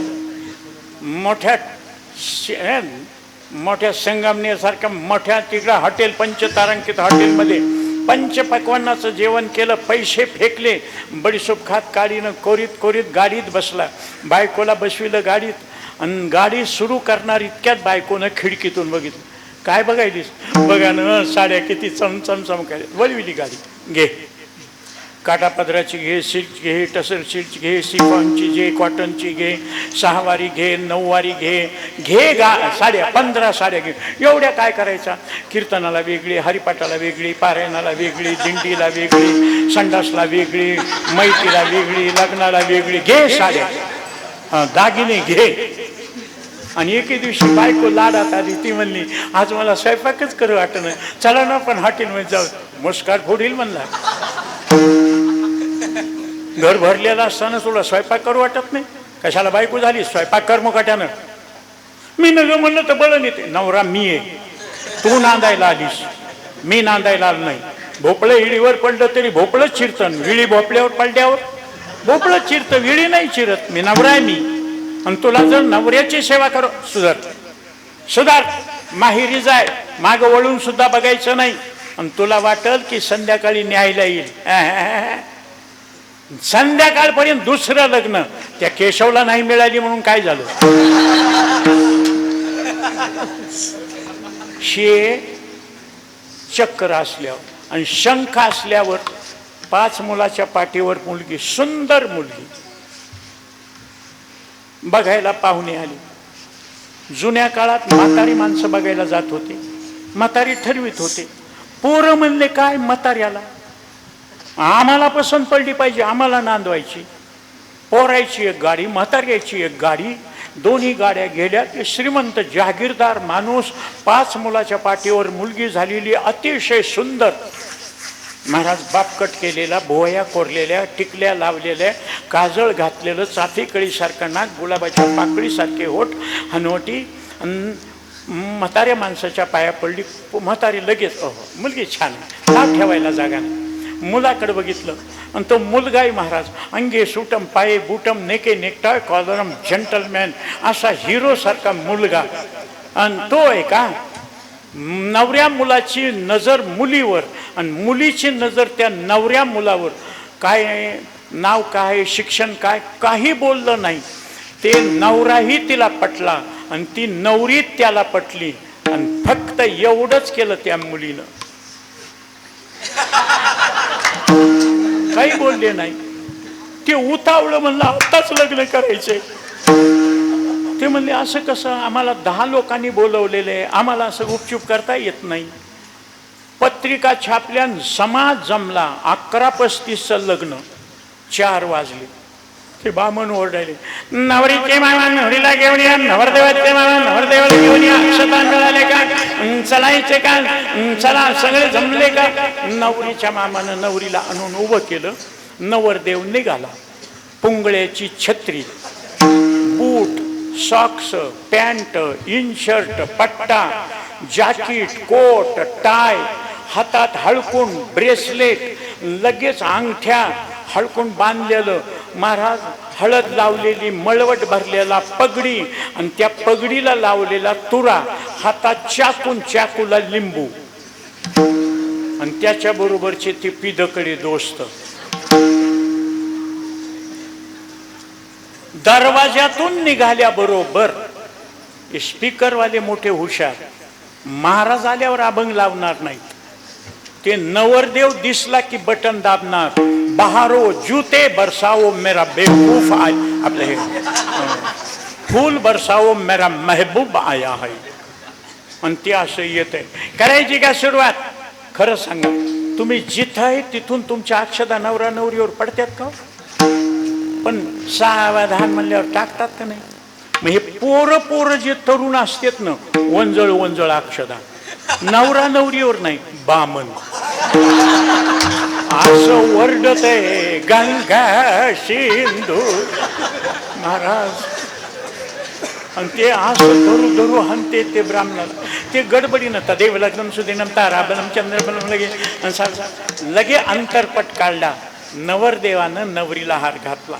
मोठ्या संगमनेरसारख्या मोठ्या तिकडं हॉटेल, पंचतारांकित हॉटेलमध्ये पंचपक्वान्नाचं जेवण केलं, पैसे फेकले, बडीशोप खात काडीनं कोरीत गाडीत बसला. बायकोला बसविलं गाडीत आणि गाडी सुरू करणार इतक्यात बायकोनं खिडकीतून बघितलं. काय बघायलीस? बघा ना साड्या किती चमचम काय. वळविली गाडी. घे काटापदराची घे, सिल्क घे, टसर सिल्क घे, सिफॉनची घे, कॉटनची घे, 6 वारी घे, 9 वारी घे साड्या, 15 साड्या घे. एवढ्या काय करायचा? कीर्तनाला वेगळी, हरिपाठाला वेगळी, पारायणाला वेगळी, दिंडीला वेगळी, संडासला वेगळी, मैतीला वेगळी, लग्नाला वेगळी. घे साड्या, दागिने घे. आणि एके दिवशी बायको लाडात आली. ती म्हणली आज मला स्वयंपाकच करू वाटणं, चला ना पण हॉटेलमध्ये जाऊ. मुस्काट फोडील म्हणला. घर भरलेला असताना तुला स्वयंपाक करू वाटत नाही? कशाला बायको झाली? स्वयंपाक कर मुकाट्यानं. मी नग म्हणलं तर बळण येते. नवरा मी आहे, तू नांदायला आलीस, मी नांदायला आलो नाही. भोपळं इळीवर पडलं तरी भोपळंच चिरतं, विळी भोपळ्यावर पडल्यावर भोपळंच चिरतं, विळी नाही चिरत. मी नवरा आहे मी. आणि तुला जर नवऱ्याची सेवा करो, सुधार, माहेरी जाय, माग वळून सुद्धा बघायचं नाही. आणि तुला वाटल की संध्याकाळी न्यायला येईल, संध्याकाळपर्यंत दुसरं लग्न. त्या केशवला नाही मिळाली म्हणून काय झालं? शे चक्र असल्यावर आणि शंख असल्यावर 5 मुलाच्या पाठीवर मुलगी, सुंदर मुलगी बघायला पाहुणे आली. जुन्या काळात म्हातारी माणसं बघायला जात होते, म्हातारी ठरवित होते. पोरं म्हणले काय म्हाताऱ्याला, आम्हाला पसंत पडली पाहिजे, आम्हाला नांदवायची. पोरायची एक गाडी, म्हाताऱ्याची एक गाडी, दोन्ही गाड्या गेल्या. ते श्रीमंत जहागीरदार माणूस, 5 मुलाच्या पाठीवर मुलगी झालेली, अतिशय सुंदर. महाराज बापकट केलेला, भोया कोरलेल्या, टिकल्या लावलेल्या, काजळ घातलेलं, चाफेकळीसारखं नाक, गुलाबाच्या पाकळीसारखे होठ, हनवटी. म्हाताऱ्या माणसाच्या पाया पडली. म्हातारी लगेच मुलगी छान आहे, नाव ठेवायला जागा नाही. मुलाकडे बघितलं आणि तो मुलगाही महाराज, अंगे सुटम, पाये बुटम, नेके नेकटाय, कॉलरम, जेंटलमॅन, असा हिरोसारखा मुलगा. आणि तो आहे का? नवऱ्या मुलाची नजर मुलीवर आणि मुलीची नजर त्या नवऱ्या मुलावर. काय नाव, काय शिक्षण, काय, काही बोललं नाही. ते नवराही तिला पटला आणि ती नवरी त्याला पटली. आणि फक्त एवढंच केलं त्या मुलीनं, काही बोलले नाही. ते उतावळं म्हणलं आताच लग्न करायचंय. ते म्हणले असं कसं, आम्हाला 10 लोकांनी बोलवलेले, आम्हाला असं गुपचूप करता येत नाही. पत्रिका छापल्या, समाज जमला, 11:35चं लग्न. 4 वाजले. ते बामण ओरडायले, नवरीचे मामा नवरीला घेऊन या, नवरदेवाचे मामा नवरदेवाला घेऊन या, अक्षता मिळाले का, चलायचे का, चला सगळे जमले का. नवरीच्या मामानं नवरीला आणून उभं केलं. नवरदेव निघाला. पुंगळ्याची छत्री, बूट, सॉक्स, पॅन्ट, इनशर्ट, पट्टा, जॅकेट, कोट, टाय, हातात हळकून ब्रेसलेट, लगेच अंगठ्या हळकून बांधलेलं. महाराज हळद लावलेली, मळवट भरलेला पगडी आणि त्या पगडीला लावलेला तुरा, हातात चाकूला लिंबू आणि त्याच्या बरोबरचे ते पिदकडे दोस्त. दरवाजातून निघाल्या बरोबर स्पीकरवाले मोठे हुशार, महाराज आल्यावर अभंग लावणार नाहीत. ते नवरदेव दिसला की बटन दाबणार, बहारो जूते बरसाओ मेरा बेवकूफ आया, आपले हे फूल बरसाओ मेरा महबूब आया है. आणि ते असं येत आहे. करायची का सुरुवात? खरं सांगा, तुम्ही जिथं आहे तिथून तुमच्या अक्षदा नवरा नवरीवर पडतात का? पण सावधान म्हणल्यावर टाकतात का नाही? मग हे पोरं जे तरुण असतात ना, वंजळ अक्षदा नवरा नवरीवर नाही, बामन असं वरडत आहे, गंगा सिंधू महाराज. आणि ते असं धरू हनते ते ब्राह्मणाला. ते गडबडीनं तदेव लग्नम सुदिनम ताराबलम चंद्रबलम लगे अंतरपट काढला. नवरदेवानं नवरीला हार घातला.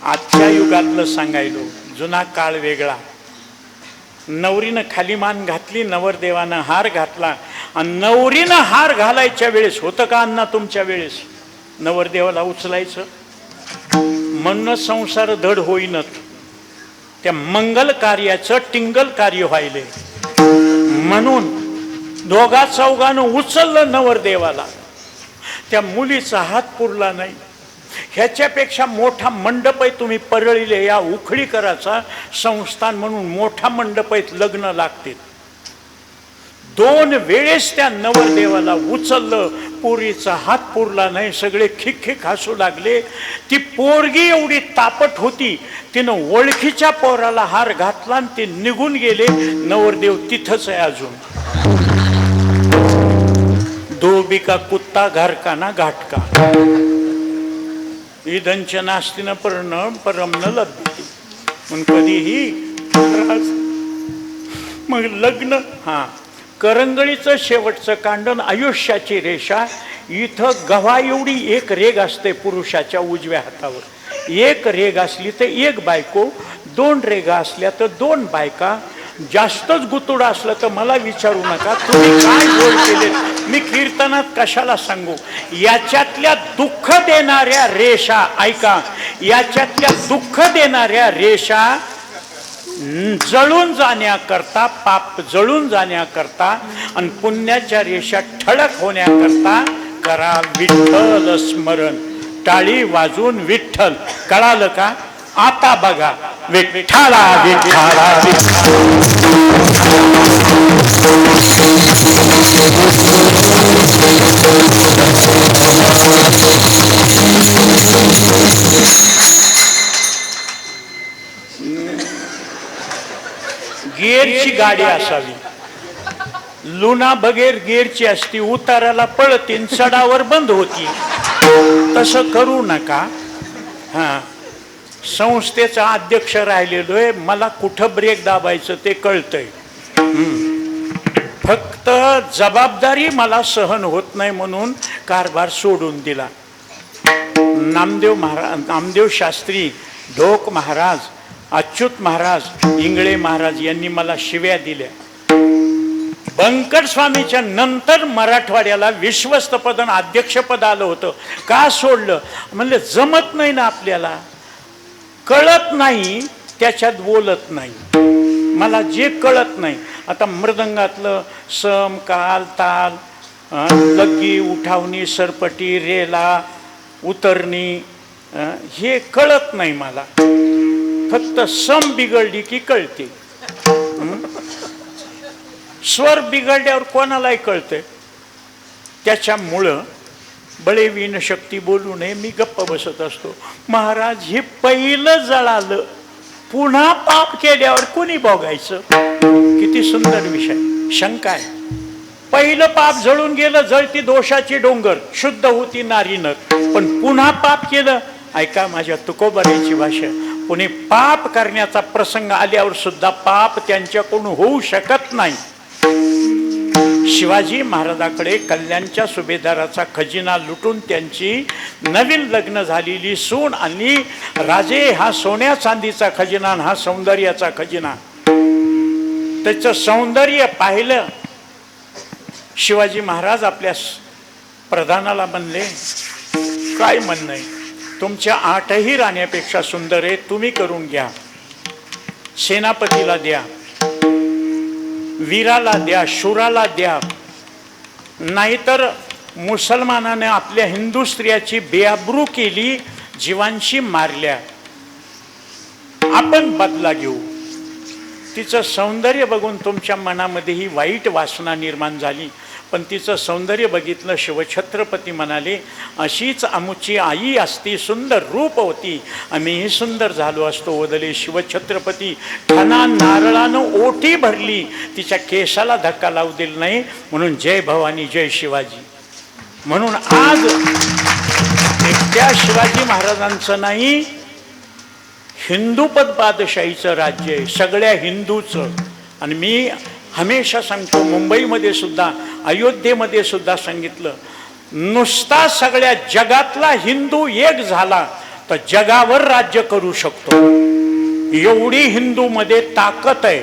आजच्या युगातलं सांगायलो, जुना काळ वेगळा. नवरीनं खाली मान घातली, नवरदेवानं हार घातला. आणि नवरीनं हार घालायच्या वेळेस होतं का अण्णा तुमच्या वेळेस नवरदेवाला उचलायचं? म्हणून संसार धड होईनच. त्या मंगल कार्याचं टिंगल कार्य व्हायले म्हणून दोघा चौघानं उचललं नवरदेवाला. त्या मुलीचा हात पुरला नाही. ह्याच्यापेक्षा मोठा मंडप आहे तुम्ही परळीले या उखळीकराचा संस्थान म्हणून मोठा मंडप आहे, लग्न लागते. 2 वेळेस त्या नवरदेवाला उचललं, पोरीचा हात पुरला नाही. सगळे खिक हसू लागले. ती पोरगी एवढी तापट होती, तिनं ओळखीच्या पोराला हार घातला आणि ते निघून गेले. नवरदेव तिथंच आहे अजून. धोबी का कुत्ता घर का ना घाटका, इदंच नास्तीनं परम न लभ्यते. पण कधीही मग लग्न. करंगळीचं शेवटचं कांडण आयुष्याची रेषा. इथं गव्हा एवढी एक रेग असते पुरुषाच्या उजव्या हातावर. एक रेग असली तर एक बायको, 2 रेगा असल्या तर 2 बायका. जास्तच गुतुडा असलं तर मला विचारू नका, तुम्ही काय गोड केले मी कीर्तनात कशाला सांगू. याच्यातल्या दुःख देणाऱ्या रेषा ऐका, याच्यातल्या दुःख देणाऱ्या रेषा जळून जाण्याकरता, पाप जळून जाण्याकरता आणि पुण्याच्या रेषा ठळक होण्याकरता करा विठ्ठल स्मरण. टाळी वाजून विठ्ठल. कळालं का? आता बघा, विठ्ठला विठ्ठला गिअरची गाडी असावी. लुना बगैर गिअरची असती, उताराला पळतीन, चढावर बंद होती. तसं करू नका. संस्थेचा अध्यक्ष राहिलेलो आहे, मला कुठं ब्रेक दाबायचं ते कळतंय. फक्त जबाबदारी मला सहन होत नाही म्हणून कारभार सोडून दिला. नामदेव शास्त्री, ढोक महाराज, अच्युत महाराज, इंगळे महाराज यांनी मला शिव्या दिल्या. बंकट स्वामीच्या नंतर मराठवाड्याला विश्वस्त पद आणि अध्यक्षपद आलं होतं. का सोडलं? म्हणले जमत नाही ना आपल्याला, कळत नाही त्याच्यात बोलत नाही. मला जे कळत नाही, आता मृदंगातलं सम काल ताल, लग्गी उठावणी सरपटी रेला उतरणी हे कळत नाही मला. फक्त सम बिघडली की कळते, स्वर बिघडल्यावर कोणालाही कळते. त्याच्यामुळं बळे विण शक्ती बोलू नये, मी गप्प बसत असतो. महाराज हे पहिलं जळालं, पुन्हा पाप केल्यावर कोणी बघायचं? किती सुंदर विषय. शंका आहे. पहिलं पाप जळून गेलं, जळती दोषाची डोंगर, शुद्ध होती नारी नर. पण पुन्हा पाप केलं, ऐका माझ्या तुकोबाराची भाषा, कोणी पाप करण्याचा प्रसंग आल्यावर सुद्धा पाप त्यांच्याकडून होऊ शकत नाही. शिवाजी महाराजाकडे कल्याणच्या सुभेदाराचा खजिना लुटून त्यांची नवीन लग्न झालेली सून आणि राजे हा सोन्या चांदीचा खजिना, हा सौंदर्याचा खजिना. त्याचं सौंदर्य पाहिलं. शिवाजी महाराज आपल्या प्रधानाला म्हणले, काय म्हणणं आहे, तुमच्या 8ही राण्यापेक्षा सुंदर आहे, तुम्ही करून घ्या. सेनापतीला द्या, वीराला द्या, शूराला द्या. नाहीतर मुसलमानाने आपल्या हिंदू स्त्रियाची बेआबरू केली, जीवांशी मारल्या, आपण बदला घेऊ. तिचं सौंदर्य बघून तुमच्या मनामध्ये ही वाईट वासना निर्माण झाली. पण तिचं सौंदर्य बघितलं. शिवछत्रपती म्हणाले, अशीच आमुची आई असती, सुंदर रूप होती, आम्हीही सुंदर झालो असतो. वदले शिवछत्रपती ठना नारळानं ओठी भरली, तिच्या केसाला धक्का लावू दिला नाही. म्हणून जय भवानी जय शिवाजी. म्हणून आज एकट्या शिवाजी महाराजांचं नाही, हिंदूपद बादशाहीचं राज्य आहे, सगळ्या हिंदूचं. आणि मी हमेशा सांगतो, मुंबईमध्ये सुद्धा, अयोध्येमध्ये सुद्धा सांगितलं, नुसता सगळ्या जगातला हिंदू एक झाला तर जगावर राज्य करू शकतो. एवढी हिंदूमध्ये ताकद आहे.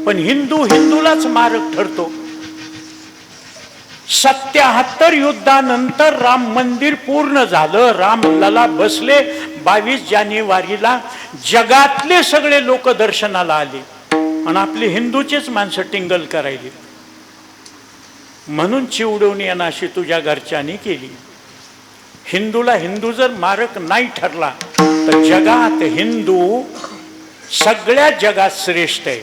पण हिंदू हिंदूलाच मारक ठरतो. 77 युद्धानंतर राम मंदिर पूर्ण झालं, रामलला बसले. 22 जानेवारीला जगातले सगळे लोक दर्शनाला आले आणि आपली हिंदूचेच माणसं टिंगल करायली. म्हणून चिवडवणी अनाशी तुझ्या घरच्यांनी केली. हिंदूला हिंदू जर मारक नाही ठरला तर जगात हिंदू सगळ्या जगात श्रेष्ठ आहे.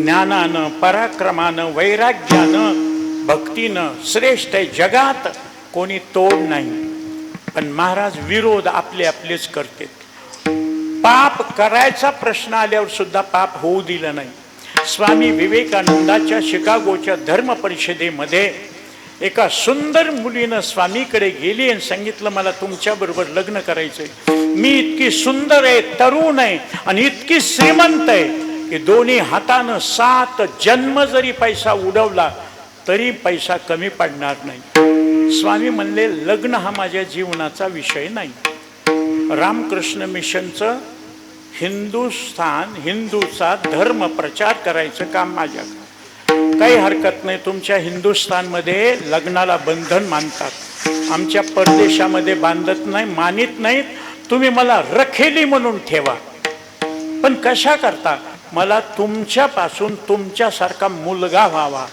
ज्ञानानं, पराक्रमानं, वैराग्यानं, भक्तीनं श्रेष्ठ आहे. जगात कोणी तोड नाही. पण महाराज विरोध आपले आपलेच करते. पाप करायचा प्रश्न आल्यावर सुद्धा पाप होऊ दिलं नाही. स्वामी विवेकानंदाच्या शिकागोच्या धर्म परिषदेमध्ये एका सुंदर मुलीनं स्वामीकडे गेली आणि सांगितलं, मला तुमच्या बरोबर लग्न करायचंय. मी इतकी सुंदर आहे, तरुण आहे आणि इतकी श्रीमंत आहे की दोन्ही हातानं 7 जन्म जरी पैसा उडवला तरी पैसा कमी पडणार नाही. स्वामी म्हणले, लग्न हा माझ्या जीवनाचा विषय नाही. रामकृष्ण मिशनचं हिंदुस्थान, हिंदूचा धर्म प्रचार करायचं काम माझ्याकडे. काही हरकत नाही. तुमच्या हिंदुस्थानमध्ये लग्नाला बंधन मानतात, आमच्या परदेशामध्ये बांधत नाही, मानित नाहीत. तुम्ही मला रखेली म्हणून ठेवा, पण कशा करता? मला तुमच्यापासून तुमच्यासारखा मुलगा व्हावा.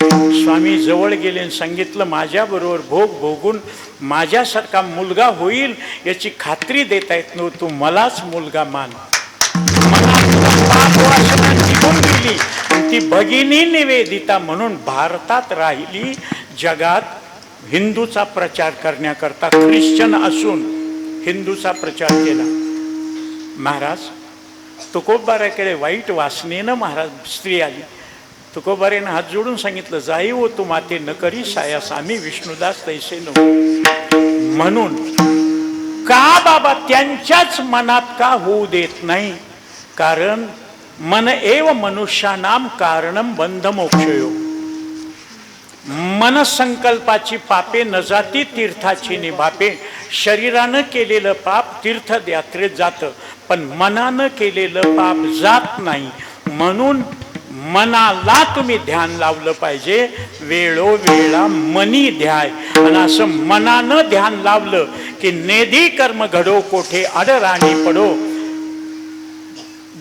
स्वामी जवळ गेले आणि सांगितलं, माझ्याबरोबर भोग भोगून माझ्यासारखा मुलगा होईल याची खात्री देता येत नव्हती, तू मलाच मुलगा मान. निघून गेली ती भगिनी निवेदिता म्हणून भारतात राहिली. जगात हिंदूचा प्रचार करण्याकरता ख्रिश्चन असून हिंदूचा प्रचार केला. महाराज तुकोबाराकडे वाईट वासनेनं महाराज स्त्री आली. तुकोबारेनं हात जोडून सांगितलं, जाई हो तू माते न करी सायास, आम्ही विष्णुदास तैसे नो. म्हणून का बाबा त्यांच्याच मनात का होऊ देत नाही? कारण मन एव मनुष्यानाम कारणम बंध मोक्षयो. मनसंकल्पाची पापे न जाती तीर्थाची निभापे. शरीरानं केलेलं पाप तीर्थयात्रेत जातं, पण मनानं केलेलं पाप जात नाही. म्हणून मनाला तुम्ही ध्यान लावलं पाहिजे. वेळोवेळा मनी ध्याय. आणि असं मनानं ध्यान लावलं की नेदी कर्म घडो कोठे अडराणी पडो.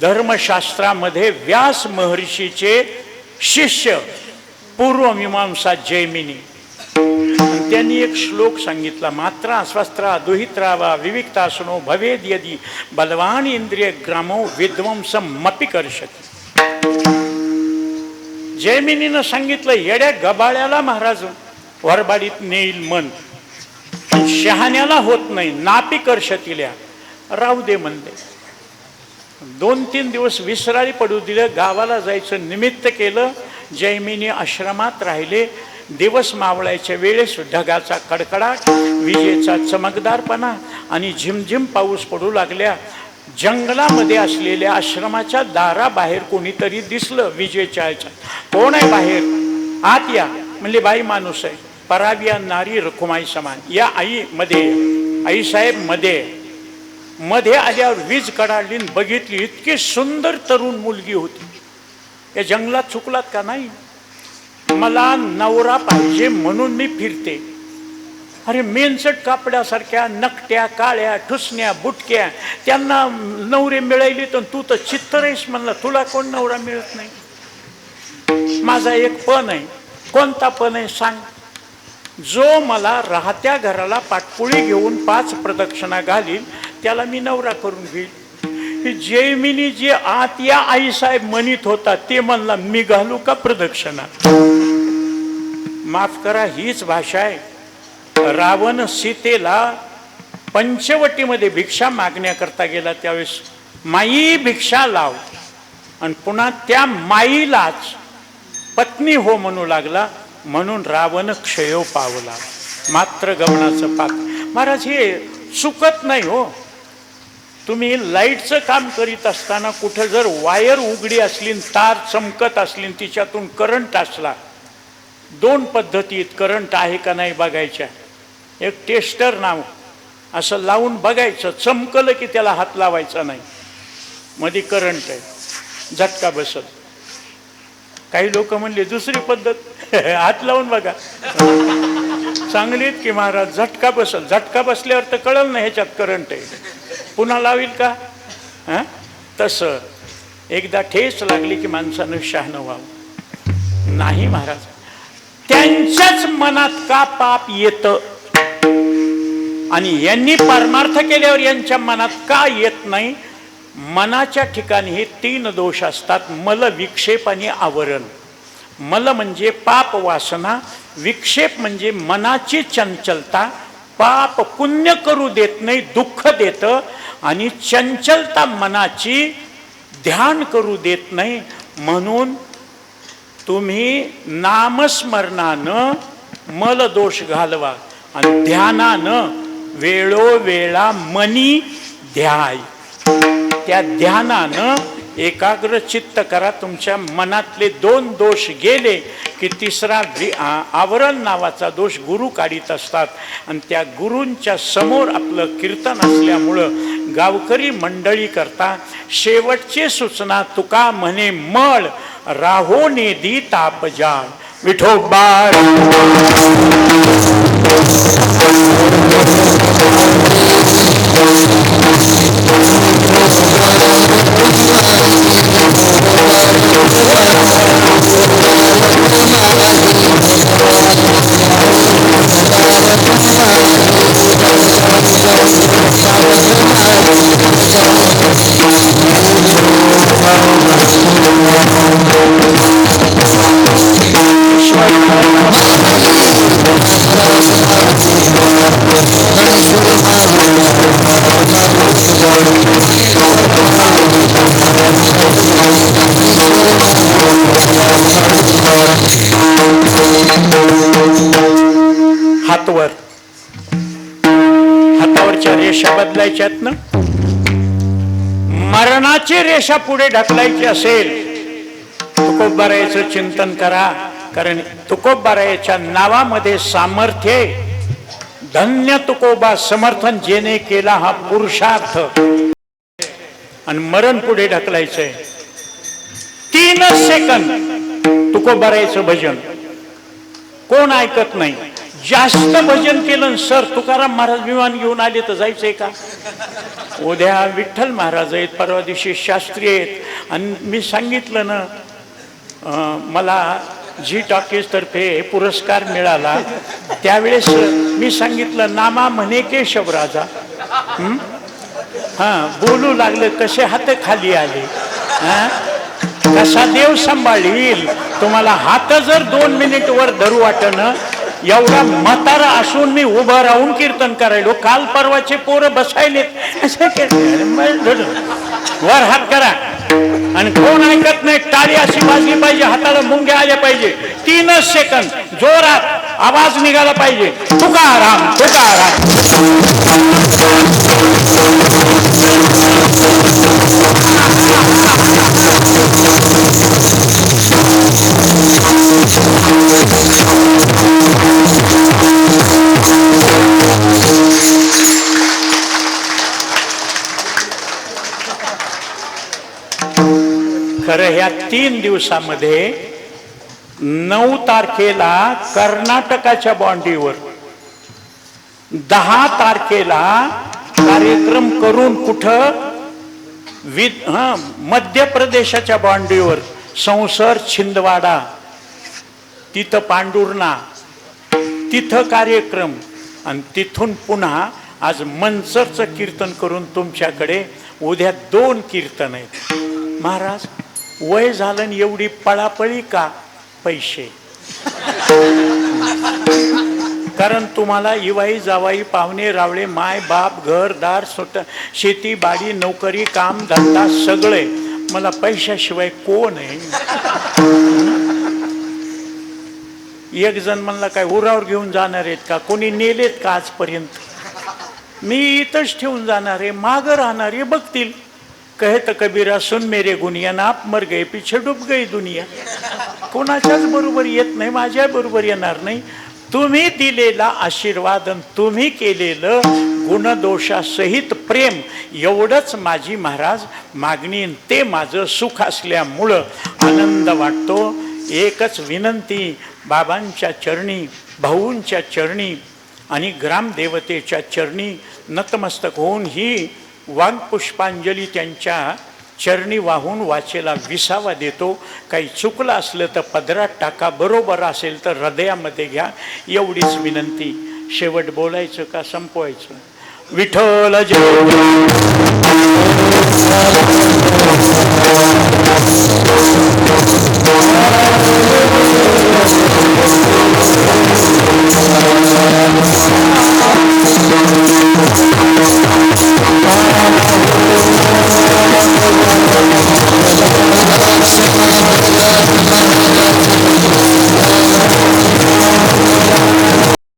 धर्मशास्त्रामध्ये व्यास महर्षीचे शिष्य पूर्वमीमांसा जैमिनी, त्यांनी एक श्लोक सांगितला, मात्रा स्वस्त्रा दुहित्रा वा विविक्तासनो भवेद यदि बलवान इंद्रिय ग्रामो विध्वंसम मपि करशति. जैमिनीनं सांगितलं, येड्या गबाळ्याला महाराज वरबाडीत नेईल मन, शहाण्याला होत नाही, नापी करशतिल्या. राहू दे म्हणले. 2-3 दिवस विसराळी पडू दिलं. गावाला जायचं निमित्त केलं. जैमिनी आश्रमात राहिले. दिवस मावळायच्या वेळेस ढगाचा कडकडाट, विजेचा चमकदारपणा आणि झिमझिम पाऊस पडू लागल्या. जंगलामध्ये असलेल्या आश्रमाच्या दाराबाहेर कोणीतरी दिसलं. विजेच्या ह्याच्यात, कोण आहे बाहेर? आत या म्हणले. बाई माणूस आहे. पराविया नारी रखुमाई समान. या आई मध्ये, आई साहेब मध्ये आल्यावर वीज कडाडली. बघितली, इतकी सुंदर तरुण मुलगी होती. या जंगलात चुकलात का? नाही, मला नवरा पाहिजे म्हणून मी फिरते. अरे मेनचट कापड्यासारख्या नकट्या, काळ्या, ठुसण्या, बुटक्या, त्यांना नवरे मिळाले, तर तू तर चित्तर आहेस म्हणला. तुला कोण नवरा मिळत नाही? माझा एक पण आहे. कोणता पण आहे सांग? जो मला राहत्या घराला पाटपुळी घेऊन 5 प्रदक्षिणा घालील त्याला मी नवरा करून घेईल. जैमिनी जे आत या आई साहेब म्हणत होता ते म्हणला, मी घालू का प्रदक्षिणा? माफ करा, हीच भाषा आहे. रावण सीतेला पंचवटीमध्ये भिक्षा मागण्याकरता गेला त्यावेळेस, माई भिक्षा लाव, आणि पुन्हा त्या माईलाच पत्नी हो म्हणू लागला. म्हणून रावण क्षयो पावला. मात्र गमनाचं पाक. महाराज, हे चुकत नाही हो. तुम्ही लाईटचं काम करीत असताना कुठं जर वायर उघडी असली, तार चमकत असली, तिच्यातून करंट असला, 2 पद्धतीत करंट आहे का नाही बघायच्या. एक टेस्टर नाव, असं लावून बघायचं, चमकलं की त्याला हात लावायचा नाही, मध्ये करंट आहे, झटका बसल. काही लोक म्हणले दुसरी पद्धत, हात लावून बघा, चांगलीत की महाराज, झटका बसल. झटका बसल्यावर तर कळलं ना ह्याच्यात करंट आहे, पुन्हा लावील का? तसं एकदा ठेस लागली की माणसानं शहाणं व्हावं. नाही महाराज, त्यांच्याच मनात का पाप येतं आणि यांनी परमार्थ केल्यावर यांच्या मनात का येत नाही? मनाच्या ठिकाणी हे 3 दोष असतात: मल, विक्षेप आणि आवरण. मल म्हणजे पाप वासना, विक्षेप म्हणजे मनाची चंचलता, पाप पुण्य करू देत नाही, दुःख देतं, आणि चंचलता मनाची ध्यान करू देत नाही. म्हणून तुम्ही नामस्मरणानं मल दोष घालवा आणि ध्यानानं वेळोवेळा मनी ध्याय. त्या ध्यानानं एकाग्र चित्त करा. तुमच्या मनातले 2 दोष गेले की तिसरा आवरण नावाचा दोष गुरु काढीत असतात. आणि त्या गुरूंच्या समोर आपलं कीर्तन असल्यामुळं गावकरी मंडळी करता शेवटची सूचना तुका म्हणे, मळ राहो नेदी तापजाळ. विठोबा हातवर, हातावरच्या रेषा बदलायच्यात ना. मरणाची रेषा पुढे ढकलायची असेल, तुकोबारायाचं चिंतन करा. कारण तुकोबारायाच्या नावामध्ये सामर्थ्य आहे. धन्य तुकोबा समर्थन जेने केला हा पुरुषार्थ. आणि मरण पुढे ढकलायचंय. 3 सेकंद तुकोबारायाचं भजन कोण ऐकत नाही. जास्त भजन केलं, सर तुकाराम महाराज विमान घेऊन आले तर जायचंय का? उद्या विठ्ठल महाराज आहेत, परवा दिवशी शास्त्री आहेत. आणि मी सांगितलं ना, मला जी टॉकीज तर्फे पुरस्कार मिळाला त्यावेळेस मी सांगितलं, नामा म्हणे केशवराजा. बोलू लागले, कसे हात खाली आले, कसा देव सांभाळील तुम्हाला. हात जर 2 मिनिट वर धरू वाटणं एवढा म्हातारा असून मी उभं राहून कीर्तन करायलो. काल परवाचे पोरं बसायले वर हात करा आणि कोण ऐकत नाही. टाळी अशी वाजली पाहिजे, हाताला मुंग्या आल्या पाहिजे. 3 सेकंद जोरात आवाज निघाला पाहिजे. तुकाराम तुकाराम. खरं ह्या 3 दिवसामध्ये 9 तारखेला कर्नाटकाच्या बॉन्डीवर, 10 तारखेला कार्यक्रम करून कुठं मध्य प्रदेशाच्या बॉन्डीवर संसर छिंदवाडा, तिथं पांडुर्णा, तिथं कार्यक्रम, आणि तिथून पुन्हा आज मनसरचं कीर्तन करून तुमच्याकडे उद्या 2 कीर्तन आहेत. महाराज वय झालं आणि एवढी पळापळी का? पैसे. कारण तुम्हाला इवाई जावाई पाहुणे रावळे माय बाप घरदार शेती बाडी नोकरी काम धंदा सगळे. मला पैशाशिवाय कोण आहे? एक जण म्हणला काय उरावर घेऊन जाणार आहेत का? कोणी नेलेत का आजपर्यंत? मी इथंच ठेवून जाणार आहे, मागं राहणार आहे, बघतील. कहत कबीरा सुन मेरे गुनिया आप मर गए पीछे डूब गई दुनिया. कोणाच्याच बरोबर येत नाही, माझ्या बरोबर येणार नाही. तुम्ही दिलेला आशीर्वाद, तुम्ही केलेलं गुणदोषासहित प्रेम, एवढंच माझी महाराज मागणी. ते माझं सुख असल्यामुळं आनंद वाटतो. एकच विनंती, बाबांच्या चरणी, भाऊंच्या चरणी आणि ग्रामदेवतेच्या चरणी नतमस्तक होऊन ही वाग्पुष्पांजली त्यांच्या चरणी वाहून वाचेला विसावा देतो. काही चुकलं असलं तर पदरात टाका, बरोबर असेल तर हृदयामध्ये घ्या, एवढीच विनंती. शेवट बोलायचं का संपवायचं? विठ्ठल जय.